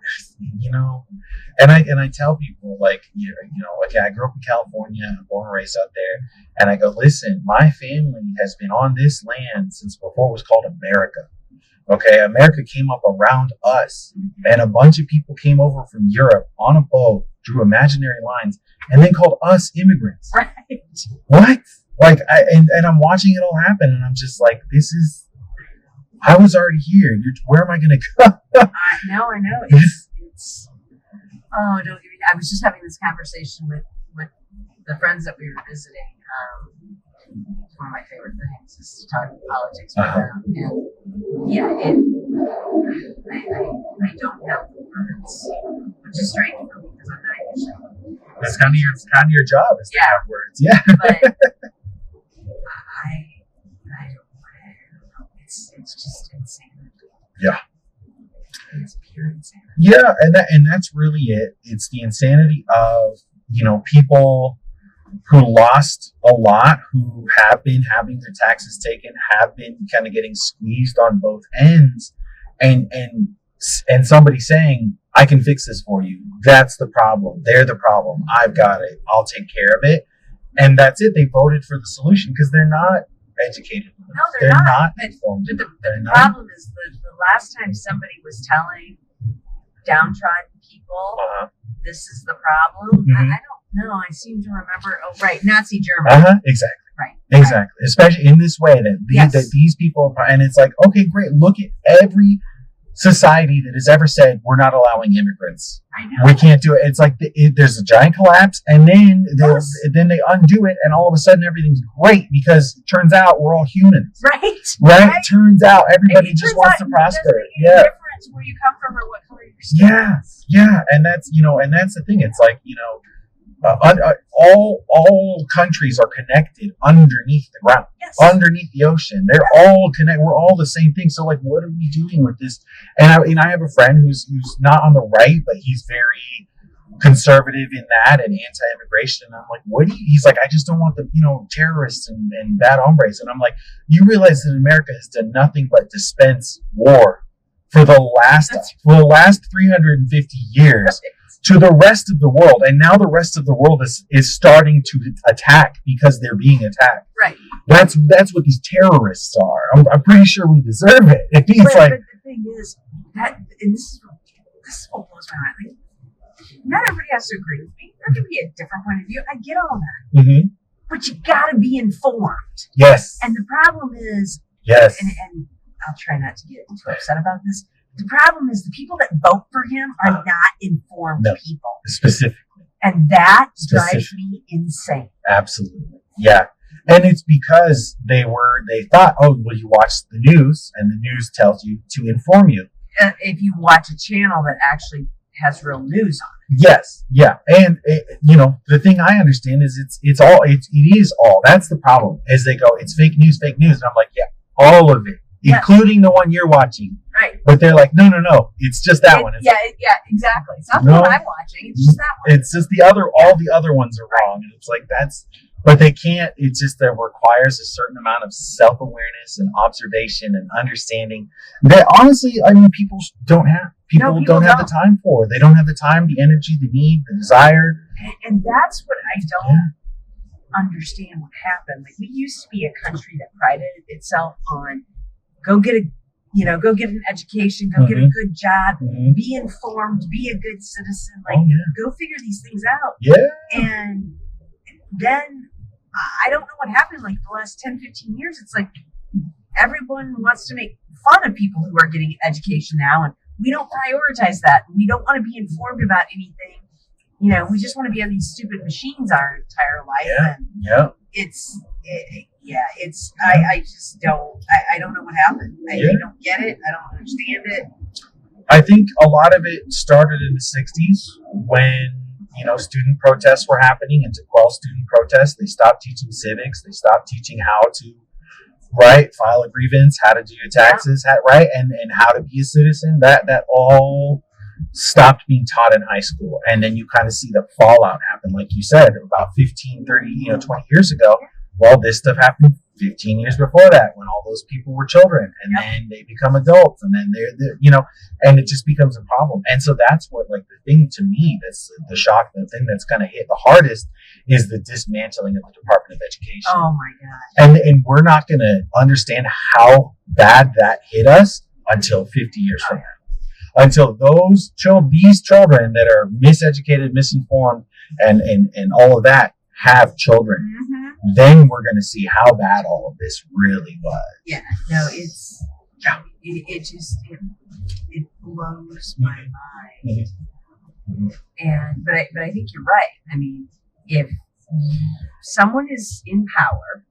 and I tell people like okay, I grew up in California, I'm born and raised out there, and I go, listen, my family has been on this land since before it was called America. Okay, America came up around us, and a bunch of people came over from Europe on a boat, drew imaginary lines, and then called us immigrants. Right. What? Like, and I'm watching it all happen, and I'm just like, I was already here. Where am I going to go? I know. It's. Oh, don't get me. I was just having this conversation with the friends that we were visiting. One of my favorite things is to talk politics with them, and yeah, I don't have the words, which is strange for me because I'm not usually. That's kind of your job is to have words, yeah. But I don't know. It's just insane. Yeah. It's pure insanity. Yeah, and that's really it. It's the insanity of people who lost a lot, who have been having their taxes taken, have been kind of getting squeezed on both ends, and somebody saying, I can fix this for you. That's the problem. They're the problem. I've got it. I'll take care of it. And that's it. They voted for the solution because they're not educated. No, they're not. Informed. But the problem is the last time somebody was telling downtrodden people, this is the problem, I don't know. I seem to remember, Nazi Germany. Exactly. Right. Exactly. Especially in this way that these people, and it's like, okay, great. Look at every society that has ever said, we're not allowing immigrants. I know. We can't do it. It's like there's a giant collapse, and then they undo it, and all of a sudden everything's great because it turns out we're all humans. Right. Turns out everybody just wants to prosper. Yeah. Difference where you come from or what color your skin is. Yeah. And that's the thing. It's like, all countries are connected underneath the ground, underneath the ocean. They're all connected. We're all the same thing. So, like, what are we doing with this? And I have a friend who's not on the right, but he's very conservative in that and anti-immigration. And I'm like, what do you? He's like, I just don't want the terrorists and bad hombres. And I'm like, you realize that America has done nothing but dispense war for the last 350 years. To the rest of the world, and now the rest of the world is starting to attack because they're being attacked. Right. That's what these terrorists are. I'm pretty sure we deserve it. But the thing is that, and this is what blows my mind. Like, not everybody has to agree with me. There can be a different point of view. I get all that, but you got to be informed. Yes. And the problem is, yes, and I'll try not to get too upset about this. The problem is the people that vote for him are not informed people. Specifically. And that drives me insane. Absolutely. Yeah. And it's because they thought, oh, well, you watch the news and the news tells you to inform you. If you watch a channel that actually has real news on it. Yes. Yeah. And, the thing I understand is it is all. That's the problem. As they go, it's fake news. And I'm like, yeah, all of it. Including the one you're watching. Right. But they're like, no, it's just that one. It's exactly. It's not the one I'm watching. It's just that one. It's just all the other ones are wrong. And it's like, but they can't, it's just that requires a certain amount of self-awareness and observation and understanding that honestly, people don't have. People don't have the time for. They don't have the time, the energy, the need, the desire. And that's what I don't understand what happened. Like, we used to be a country that prided itself on go get an education, go get a good job, be informed, be a good citizen, go figure these things out. Yeah. And then I don't know what happened like the last 10, 15 years. It's like everyone wants to make fun of people who are getting education now, and we don't prioritize that. We don't want to be informed about anything. We just want to be on these stupid machines our entire life. Yeah. I just don't. I don't know what happened. I don't get it. I don't understand it. I think a lot of it started in the 60s when student protests were happening, and to quell student protests, they stopped teaching civics. They stopped teaching how to right? File a grievance, how to do your taxes, right? And how to be a citizen. That all stopped being taught in high school. And then you kind of see the fallout happen, like you said, about 15, 30, 20 years ago. Well, this stuff happened 15 years before that when all those people were children, and then they become adults, and then they're and it just becomes a problem. And so that's what, like, the thing to me that's the shock, the thing that's going to hit the hardest is the dismantling of the Department of Education. Oh my God. And we're not going to understand how bad that hit us until 50 years from now. Until these children that are miseducated, misinformed, and all of that have children. Mm-hmm. Then we're going to see how bad all of this really was. Yeah, no, it blows my mind. Mm-hmm. But I think you're right. I mean, if someone is in power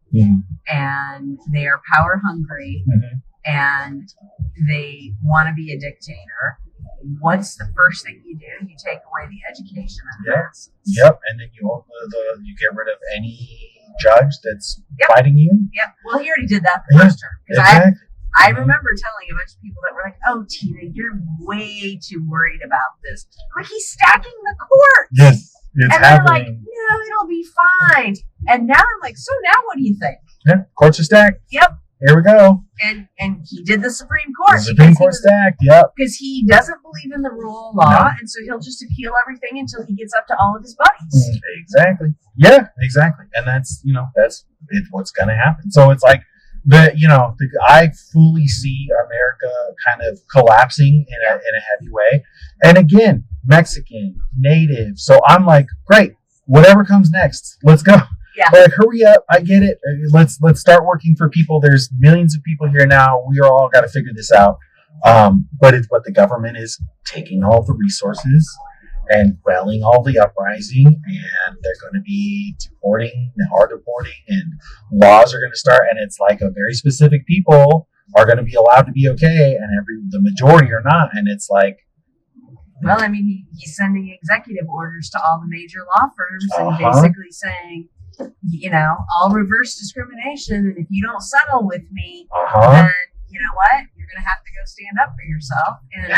and they are power hungry and they want to be a dictator, what's the first thing you do? You take away the education of the masses. Yep, and then you get rid of any judge that's fighting you. Yep. Well, he already did that the first term. Because I remember telling a bunch of people that were like, "Oh, Tina, you're way too worried about this." I'm like, he's stacking the courts. Yes, it's and happening. they're like, "No, it'll be fine." And now I'm like, "So now what do you think?" Yeah, courts are stacked. Yep. Here we go. And he did the Supreme Court. The Supreme Court stacked. Yep. Because he doesn't believe in the rule of law, and so he'll just appeal everything until he gets up to all of his buddies. Exactly. Yeah, exactly. And that's what's going to happen. So it's like I fully see America kind of collapsing in a heavy way. And again, Mexican, Native. So I'm like, great, whatever comes next, let's go. Yeah. Like, hurry up. I get it. Let's start working for people. There's millions of people here now. We are all got to figure this out. But the government is taking all the resources and quelling all the uprising, and they're going to be hard deporting, and laws are going to start, and it's like a very specific people are going to be allowed to be okay, and the majority are not, and it's like, well, I mean, he's sending executive orders to all the major law firms and basically saying, I'll reverse discrimination, and if you don't settle with me, then you know what, you're going to have to go stand up for yourself. And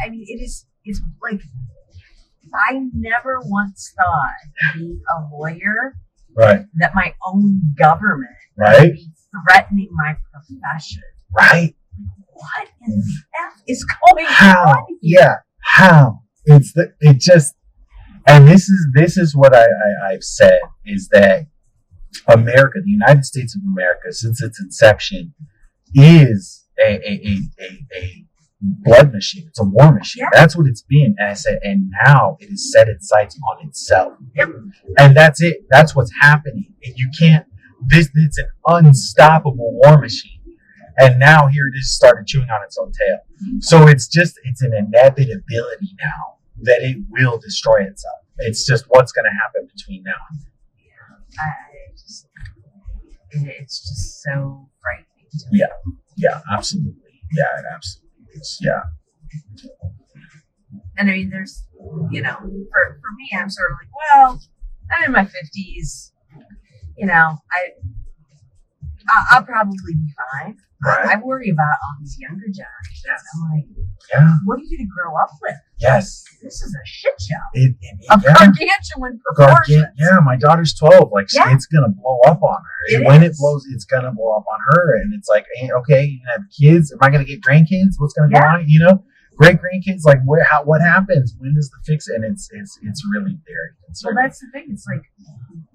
I mean, it's like, I never once thought, being a lawyer, that my own government would be threatening my profession. Right. What in the F is going on here? Yeah. How? And this is what I've said, is that America, the United States of America, since its inception, is a blood machine. It's a war machine. Yeah. That's what it's been. And I said, and now it has set its sights on itself. Yep. And that's it. That's what's happening. And you can't. It's an unstoppable war machine. And now here it is, started chewing on its own tail. So it's an inevitability now that it will destroy itself. It's just what's going to happen between now and then. It's just so frightening to me. Yeah, absolutely. Yeah, it absolutely is. Yeah. And I mean, there's, for me, I'm sort of like, well, I'm in my 50s. I'll probably be fine. Right. I worry about all these younger generations. Yes. I'm like, what are you going to grow up with? Yes. This is a shit show. Of gargantuan proportions. My daughter's 12. Like, it's going to blow up on her. It blows, it's going to blow up on her. And it's like, okay, you have kids. Am I going to get grandkids? What's going to go on? Great grandkids. Like, what happens? When does the fix? And it's really very concerning. Well, that's the thing. It's like,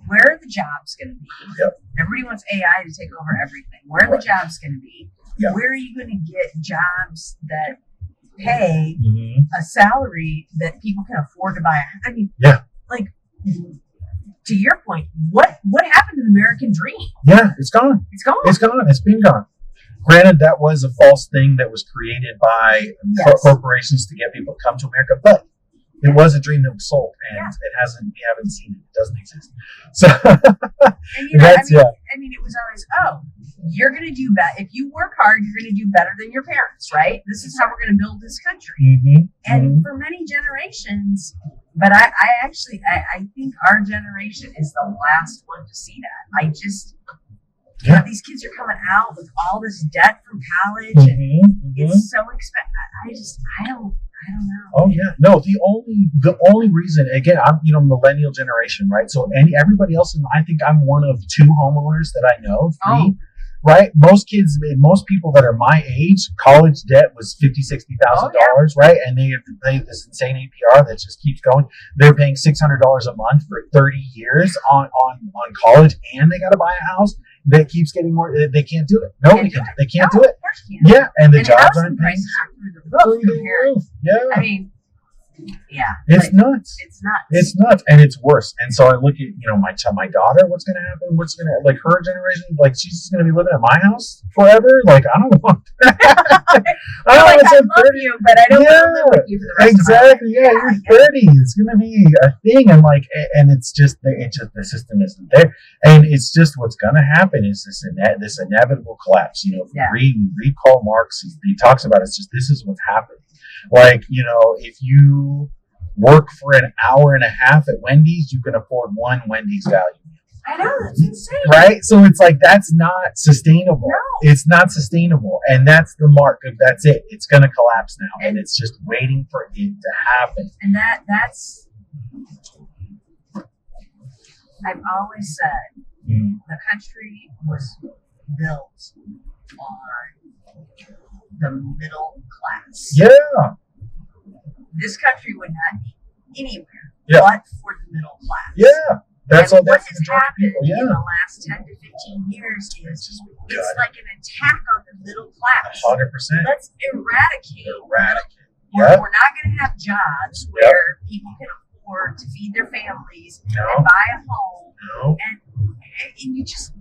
where are the jobs going to be? Yep. Everybody wants AI to take over everything. Where are the jobs going to be? Yep. Where are you going to get jobs that pay a salary that people can afford to buy? I mean, like, to your point, what happened to the American dream? Yeah, it's gone. It's gone. It's gone. It's been gone. Granted, that was a false thing that was created by corporations to get people to come to America, but it was a dream that was sold, and we haven't seen it. It doesn't exist. So, and it was always, you're going to do better. If you work hard, you're going to do better than your parents, right? This is how we're going to build this country. And for many generations, but I think our generation is the last one to see that. Yeah. These kids are coming out with all this debt from college, and it's so expensive. I don't know. Oh yeah, no. The only reason, again, I'm millennial generation, right? So everybody else, I think I'm one of 2 homeowners that I know, 3, right? Most people that are my age, college debt was $50,000-$60,000, right? And they have to pay this insane APR that just keeps going. They're paying $600 a month for 30 years on college, and they got to buy a house that keeps getting more. They can't do it. Nobody can. They can't do it. Yeah, and the jobs aren't paying. Prices are through the roof. Yeah. I mean, yeah. It's nuts. It's nuts. It's nuts, and it's worse. And so I look at my daughter. What's going to happen? What's going to her generation? Like she's just going to be living at my house forever. Like I don't want. I love you, but I don't want to live with you for the rest of my life. Exactly. Yeah, you're 30. It's going to be a thing, and it's just the system isn't there, and it's just what's going to happen is this inevitable collapse. If you read Karl Marx, he talks about it's just this is what's happening. Like, if you work for an hour and a half at Wendy's, you can afford 1 Wendy's value meal. I know, that's insane. Right? So it's like, that's not sustainable. No. It's not sustainable. And that's the mark of, that's it. It's going to collapse now. And it's just waiting for it to happen. And that's, I've always said, the country was built on the middle class. Yeah. This country would not be anywhere but for the middle class. Yeah. That's and all. what That's has the majority of happened people. Yeah. in the last 10 to 15 years is it's like an attack on the middle class. 100%. Let's eradicate. Yeah. We're not going to have jobs where people can afford to feed their families and buy a home. And you just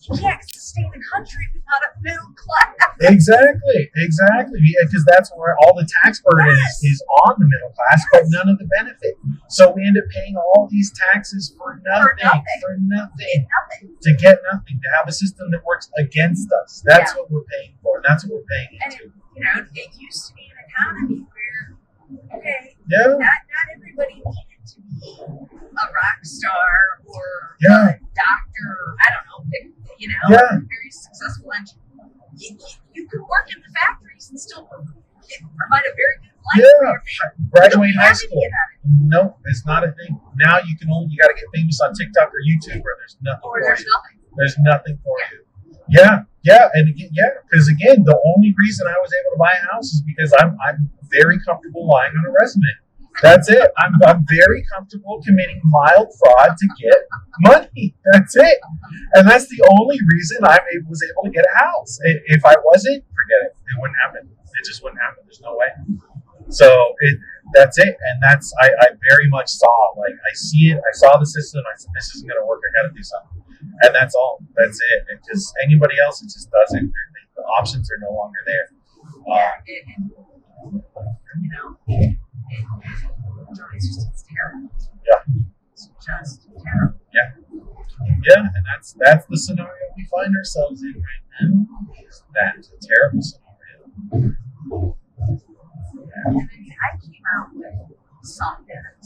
you can't sustain the country without a middle class. Exactly. Because that's where all the tax burden is on the middle class, but none of the benefit. So we end up paying all these taxes for nothing. To get nothing, to have a system that works against us. That's what we're paying for, and that's what we're paying into. It used to be an economy where, not everybody needed to be a rock star or a doctor, I don't know, a very successful engineer. You could work in the factories and still provide a very good life for your family. Graduate high school. No, it's not a thing. Now you got to get famous on TikTok or YouTube, or there's nothing for you. There's nothing for you. Yeah, and because again, the only reason I was able to buy a house is because I'm very comfortable lying on a resume. That's it. I'm very comfortable committing mild fraud to get money. That's it. And that's the only reason I was able to get a house. If I wasn't, forget it. It wouldn't happen. It just wouldn't happen. There's no way. So that's it. And that's, I very much saw, I see it. I saw the system. I said, this isn't going to work. I got to do something. And that's all. That's it. And just anybody else, it just doesn't. The options are no longer there. It's terrible. Yeah. It's just terrible. Yeah, and that's the scenario we find ourselves in right now. That's a terrible scenario. I came out with some didnt,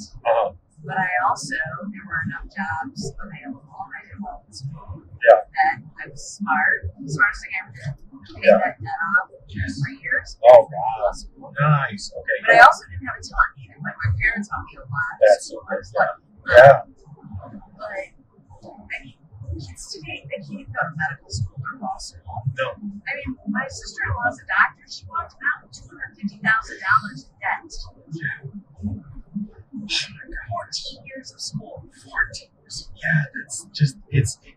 but I also, there were enough jobs available, and I did well in school. That I was smartest thing I ever did. Paid that debt off in 3 years. Oh, wow. Nice. Okay. But I also didn't have a ton either. My parents helped me a lot. That's so I was good. lucky. But kids today, they can't go to medical school or law school. No. My sister-in-law is a doctor. She walked out with $250,000 in debt. 14 years of school. 14 years. Yeah, that's just,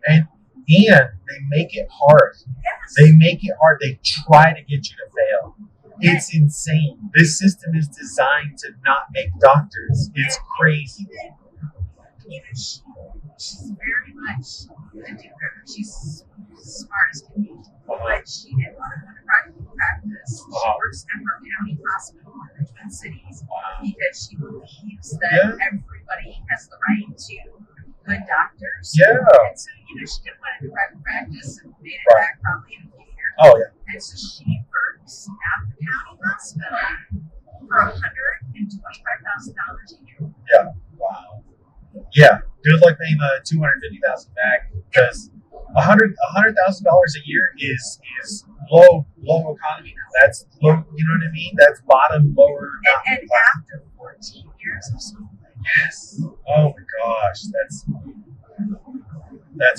and they make it hard. Yes. They make it hard. They try to get you to fail. It's insane. This system is designed to not make doctors. It's crazy. She's very much a do-gooder. She's smart as can be. But she didn't want to go to practice. She works at her county hospital in the Twin Cities because she believes that everybody has the right to good doctors. And so, she didn't want to do private practice and made it back probably in a few years. And so she works at the county hospital for $125,000 a year. Yeah. Wow. Yeah. Good luck paying the $250,000 back because $100,000 a year is low economy now. That's low. You know what I mean? That's bottom lower. And after 14 years of school. Yes. Oh my gosh, that's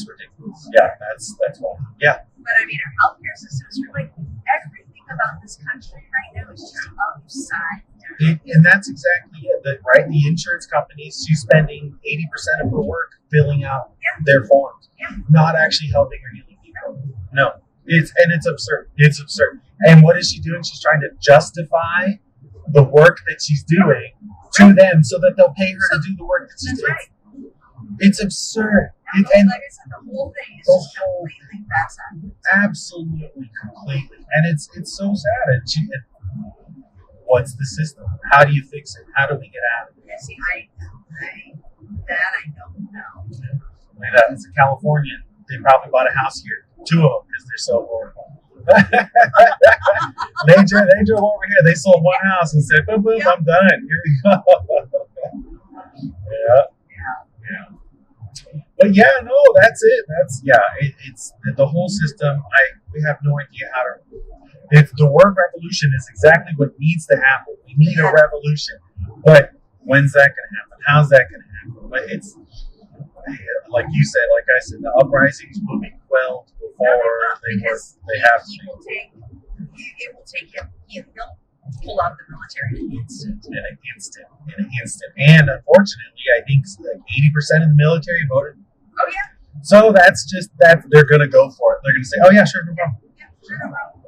ridiculous. Yeah, that's wild. Yeah. But I mean, our healthcare system is like everything about this country right now is just upside down. And that's exactly it. Right? The insurance companies, she's spending 80% of her work filling out their forms, not actually helping or healing people. No, it's absurd. It's absurd. And what is she doing? She's trying to justify the work that she's doing to them so that they'll pay her to do the work that she's doing. Right. It's absurd. And like I said, the whole thing is just completely backwards. Absolutely, completely. And it's so sad. And what's the system? How do you fix it? How do we get out of it? Yeah, see, I don't know. Look at that. It's a Californian. They probably bought a house here. 2 of them because they're so horrible. they drove over here. They sold one house and said, boom, boom, I'm done. Here we go. Yeah. But yeah, no, that's it. It's the whole system. We have no idea how to. If the word revolution is exactly what needs to happen, we need a revolution. But when's that going to happen? How's that going to happen? But it's like you said, like I said, the uprisings will be quelled before they have to. It will take him. He'll pull out the military in an instant. And unfortunately, I think like 80% of the military voted. Oh yeah. So that's they're going to go for it. They're going to say, oh yeah, sure, no problem. Yeah, sure, no problem.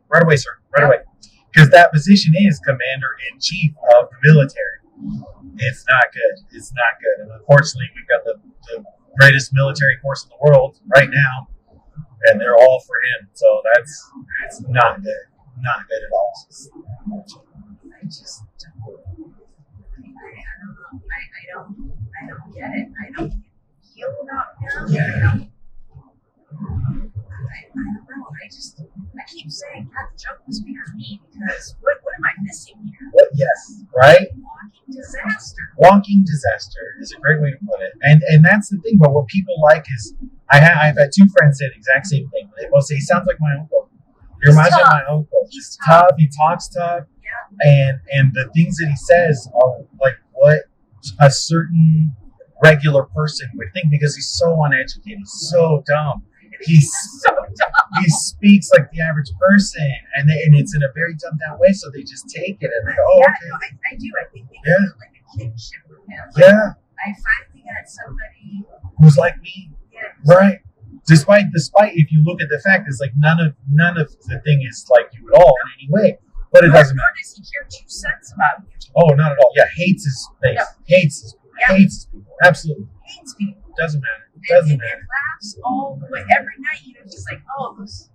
Right away, sir. Right away. Because that position is commander-in-chief of the military. It's not good. And unfortunately, we've got the greatest military force in the world right now, and they're all for him. So it's not good. Not good at all. I just don't. I don't get it. I don't feel about him. I don't know. I keep saying, God, the joke must be on me because what am I missing here? Yes, right? Walking disaster is a great way to put it. And that's the thing. But what people like is, I've had 2 friends say the exact same thing. They both say, he sounds like my uncle. He reminds me of my uncle. He's tough. He talks tough. Yeah. And the things that he says are like what a certain regular person would think because he's so uneducated, so dumb. He's so dumb. He speaks like the average person, and it's in a very dumbed down way. So they just take it and they go, "Oh, okay." No, I do. I think they feel like a kinship with him. Yeah. I finally got somebody who's like me, yeah, right? Despite if you look at the fact, it's like none of the thing is like you at all in any way. But it doesn't matter. Nor does he care 2 cents about you. Oh, not at all. Yeah, hates his face. No. Hates his people. Absolutely. Hates people. Doesn't matter. And laughs all the way. Every night, he's like, oh, those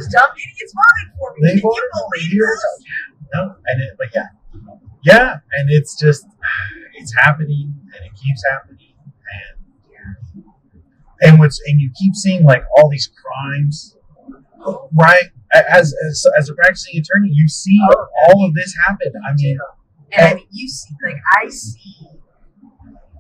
dumb idiots voted for me. They Can voted you for me. believe this? No, but yeah, and it's just, it's happening, and it keeps happening, and you keep seeing like all these crimes, right? As a practicing attorney, you see all of this happen. I mean, and you see, like I see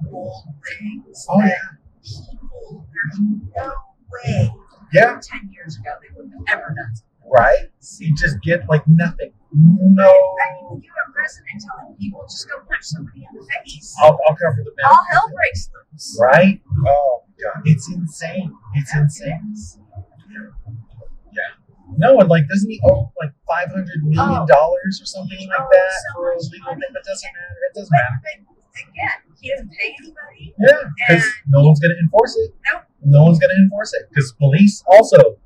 old things. Oh yeah. People, there's no way. Yeah. 10 years ago, they would have ever done something. Right? You just get like nothing. No. I mean, when you have a president telling people just go punch somebody in the face, I'll cover the all hell breaks loose. Right? Oh God, it's insane. It's insane. Yeah. No, and like, doesn't he owe like $500 million or something like that for a legal thing? But doesn't matter. It doesn't matter. But again, he doesn't pay anybody. Yeah, because no one's going to enforce it. Nope. No one's going to enforce it because police also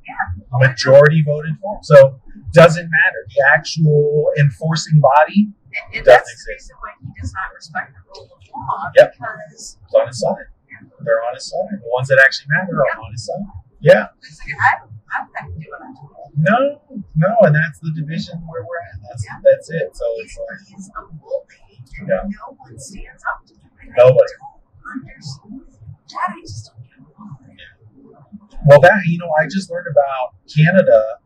majority voted for him. So doesn't matter. The actual enforcing body and doesn't that's exist. the reason why he does not respect the rule of law. Yep. Because it's on his side. They're on his side. The ones that actually matter are on his side. Yeah. It's like, I don't have to do what I'm doing. No, and that's the division where we're at. That's it. So it's like he's a bully, and no one stands up to him. Nobody. I don't understand. I just don't get it. Well, I just learned about Canada.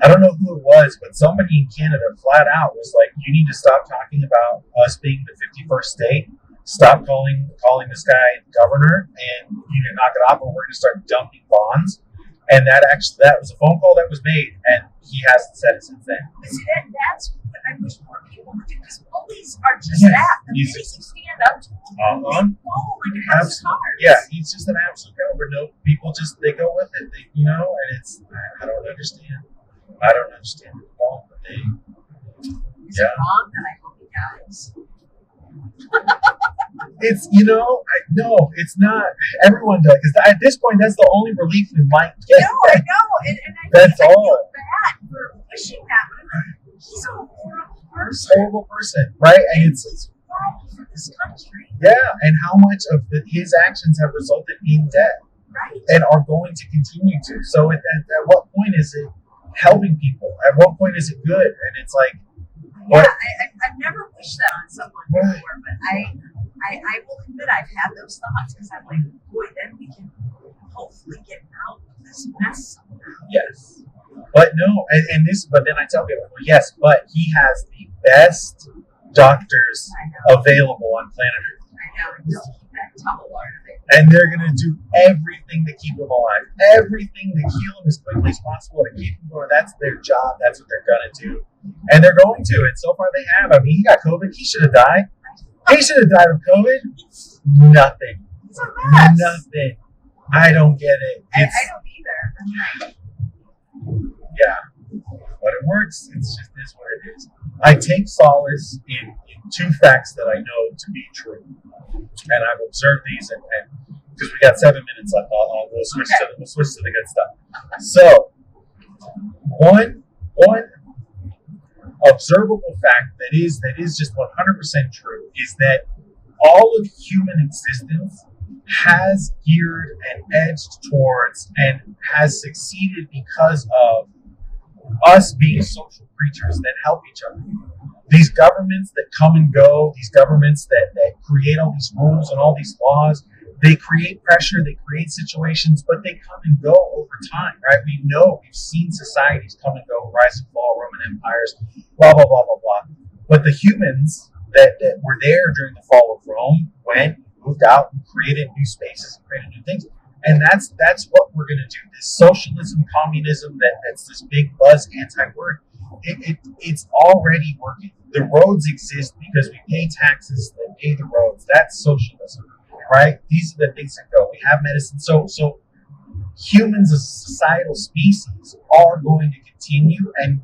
I don't know who it was, but somebody in Canada flat out was like, "You need to stop talking about us being the 51st state. stop calling this guy governor, and you need to knock it off, or we're going to start dumping bonds. And that was a phone call that was made, and he hasn't said it since then. But see, that's what I wish more people would do, because bullies are just Yes, that. The he's minute you stand up to them, they fall like a house of cards. Yeah, he's just an absolute coward. No, people they go with it, and it's, I don't understand. I don't understand it at all, but they, Is it wrong that I hope he dies? it's, no, it's not. Everyone does, because at this point, that's the only relief we might get. No, I know, and That's I all. feel bad for wishing that, but he's a horrible person. Horrible person, right? And it's horrible for this country. yeah, and how much of his actions have resulted in death, Right. and are going to continue to. So at what point is it helping people? At what point is it good? And it's like, Yeah, I've never wished that on someone before, but I will admit I've had those thoughts, because I'm like, boy, then we can hopefully get out of this mess somehow. yes, but no, but then I tell people, well, yes, but he has the best doctors I know. available on planet Earth, I know, and just keep that tumble out of it. and they're gonna do everything to keep him alive, everything to heal him as quickly as possible, to keep him going. That's their job. That's what they're gonna do, and they're going to. And so far, they have. I mean, he got COVID. He should have died. He should have died of COVID. Nothing. It's a mess. Nothing. I don't get it. I It's, don't either. yeah, but it works. It's just is what it is. I take solace in two facts that I know to be true, and I've observed these, and because we got 7 minutes left, we'll switch to the good stuff. So, one observable fact that is just 100% true is that all of human existence has geared and edged towards and has succeeded because of us being social creatures that help each other. These governments that come and go, these governments that create all these rules and all these laws, they create pressure, they create situations, but they come and go over time, right? We've seen societies come and go, rise and fall, Roman empires, blah, blah, blah, blah, blah. But the humans that were there during the fall of Rome went, moved out, and created new spaces and created new things. And that's what we're going to do. This socialism, communism, that's this big buzz anti-word, it's already working. The roads exist because we pay taxes that pay the roads. That's socialism, right? These are the things that go. We have medicine. So humans as a societal species are going to continue, and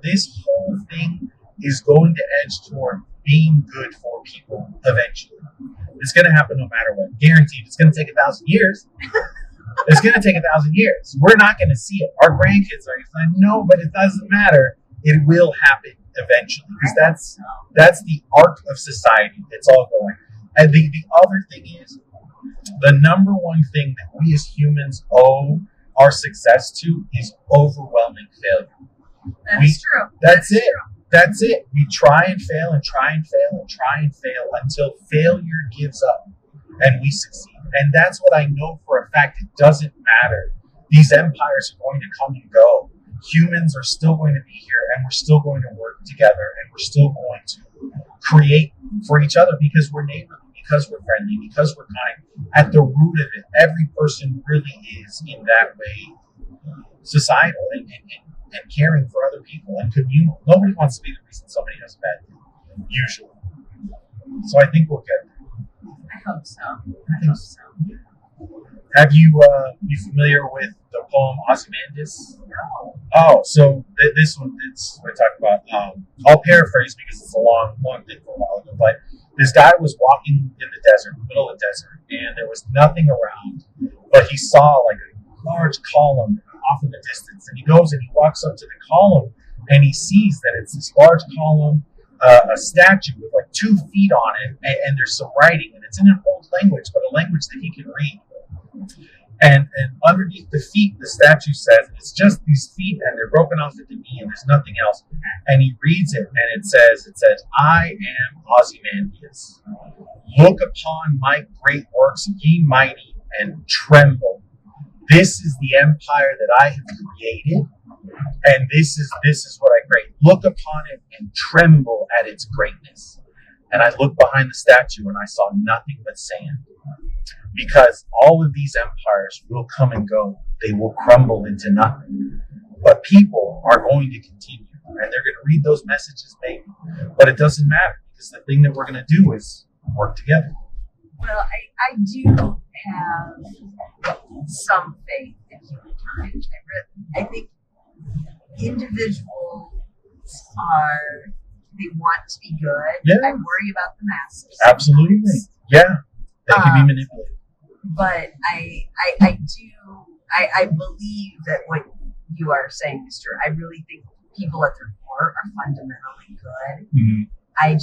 this whole thing is going to edge toward being good for people eventually. It's going to happen no matter what. Guaranteed. It's going to take 1,000 years. It's going to take 1,000 years. We're not going to see it. Our grandkids are going to say, no, but it doesn't matter. It will happen eventually, because that's the arc of society. It's all going. And the other thing is, the number one thing that we as humans owe our success to is overwhelming failure. That's true. That's it. That's it. We try and fail and try and fail and try and fail until failure gives up and we succeed. And that's what I know for a fact. It doesn't matter. These empires are going to come and go. Humans are still going to be here, and we're still going to work together, and we're still going to create for each other because we're neighborly, because we're friendly, because we're kind. At the root of it, every person really is, in that way, societal and caring for other people and communal. Nobody wants to be the reason somebody has a bad day, usually. So I think we'll get there. I hope so. I hope so. Have you familiar with the poem Ozymandias? No. Oh, so this one, it's what I talk about. I'll paraphrase because it's a long thing from a while ago. But this guy was walking in the desert, middle of the desert, and there was nothing around. But he saw like a large column off in the distance, and he goes and he walks up to the column, and he sees that it's this large column, a statue with like 2 feet on it, and there's some writing, and it's in an old language, but a language that he can read. And underneath the feet, the statue says, it's just these feet, and they're broken off at the knee, and there's nothing else. And he reads it, and it says, I am Ozymandias. Look upon my great works, ye mighty, and tremble. This is the empire that I have created, and this is what I create. Look upon it and tremble at its greatness. and I looked behind the statue and I saw nothing but sand. Because all of these empires will come and go. They will crumble into nothing. But people are going to continue, and they're going to read those messages maybe. But it doesn't matter, because the thing that we're going to do is work together. Well, I do have some faith in humankind. I think individuals they want to be good. Yeah. I worry about the masses. Absolutely. Yeah. They can be manipulated. But I believe that what you are saying, Mister, I really think people at their core are fundamentally good. Mm-hmm. I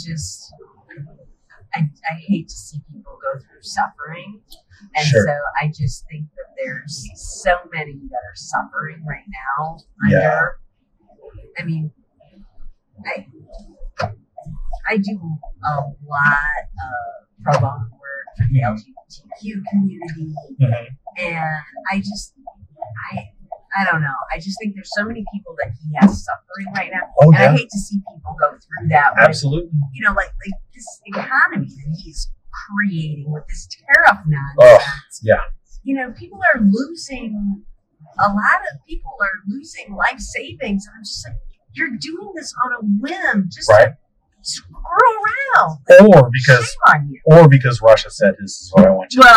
hate to see people go through suffering. And Sure. so I just think that there's so many that are suffering right now Yeah. I mean, I do a lot of pro bono work for the LGBTQ community. Mm-hmm. And I don't know. I just think there's so many people that he has suffering right now. Oh, and yeah. I hate to see people go through that. When, Absolutely. like this economy that he's creating with this tariff nonsense. Oh, yeah. People are losing, a lot of people are losing life savings. And I'm just like, you're doing this on a whim just Right. to screw around. Or because Russia said, this is what I want you to do.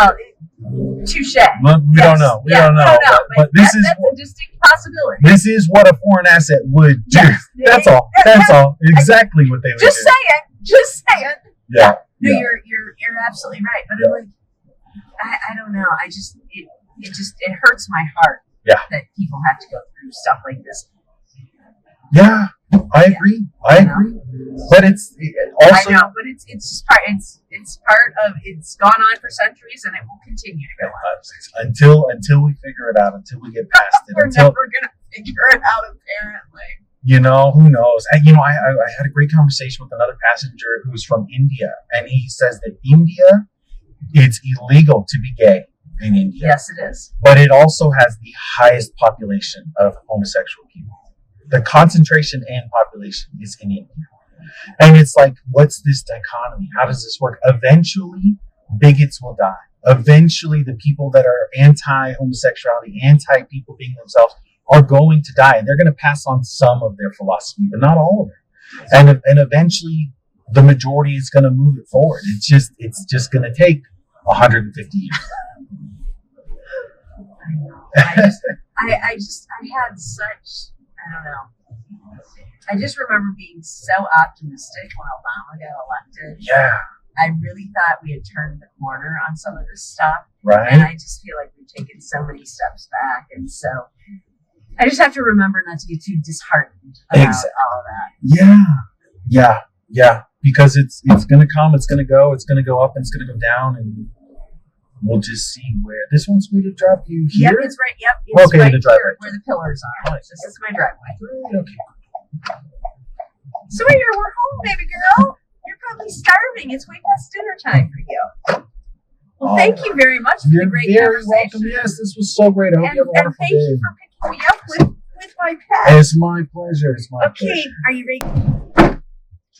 Well, touche. We don't know. We don't know. But that's a distinct possibility. This is what a foreign asset would do. Yes. That's all. That's all. Exactly what they would Just do. Just saying. Yeah. No, Yeah. you're absolutely right. But I'm like, I don't know. It hurts my heart that people have to go through stuff like this. Yeah, I agree. But it's also. I know, but it's just part. It's part of. It's gone on for centuries, and it will continue to go on. Until we figure it out, until we get past it. We're never gonna figure it out, apparently. Who knows? I had a great conversation with another passenger who's from India, and he says that India, it's illegal to be gay in India. Yes, it is. But it also has the highest population of homosexual people. The concentration and population is in India. And it's like, what's this dichotomy? How does this work? Eventually, bigots will die. Eventually, the people that are anti-homosexuality, anti-people being themselves, are going to die. And they're going to pass on some of their philosophy, but not all of it. And eventually, the majority is going to move it forward. It's just going to take 150 years. I had such, I don't know. I just remember being so optimistic when Obama got elected. Yeah. I really thought we had turned the corner on some of this stuff. Right. And I just feel like we've taken so many steps back. And so I just have to remember not to get too disheartened about all of that. Yeah. Because it's going to come, it's going to go up, and it's going to go down, and we'll just see where. This one's going to drop you here? Yep, it's right. Yep, it's okay, right the driveway. here where the pillars are. Nice. This is my driveway. Okay. So we're home, baby girl. You're probably starving. It's way past dinner time for you. Well, thank you very much for the great conversation. Welcome. Yes, this was so great. I hope you have a wonderful day. And thank you for picking me up with my pet. It's my pleasure. Okay, are you ready?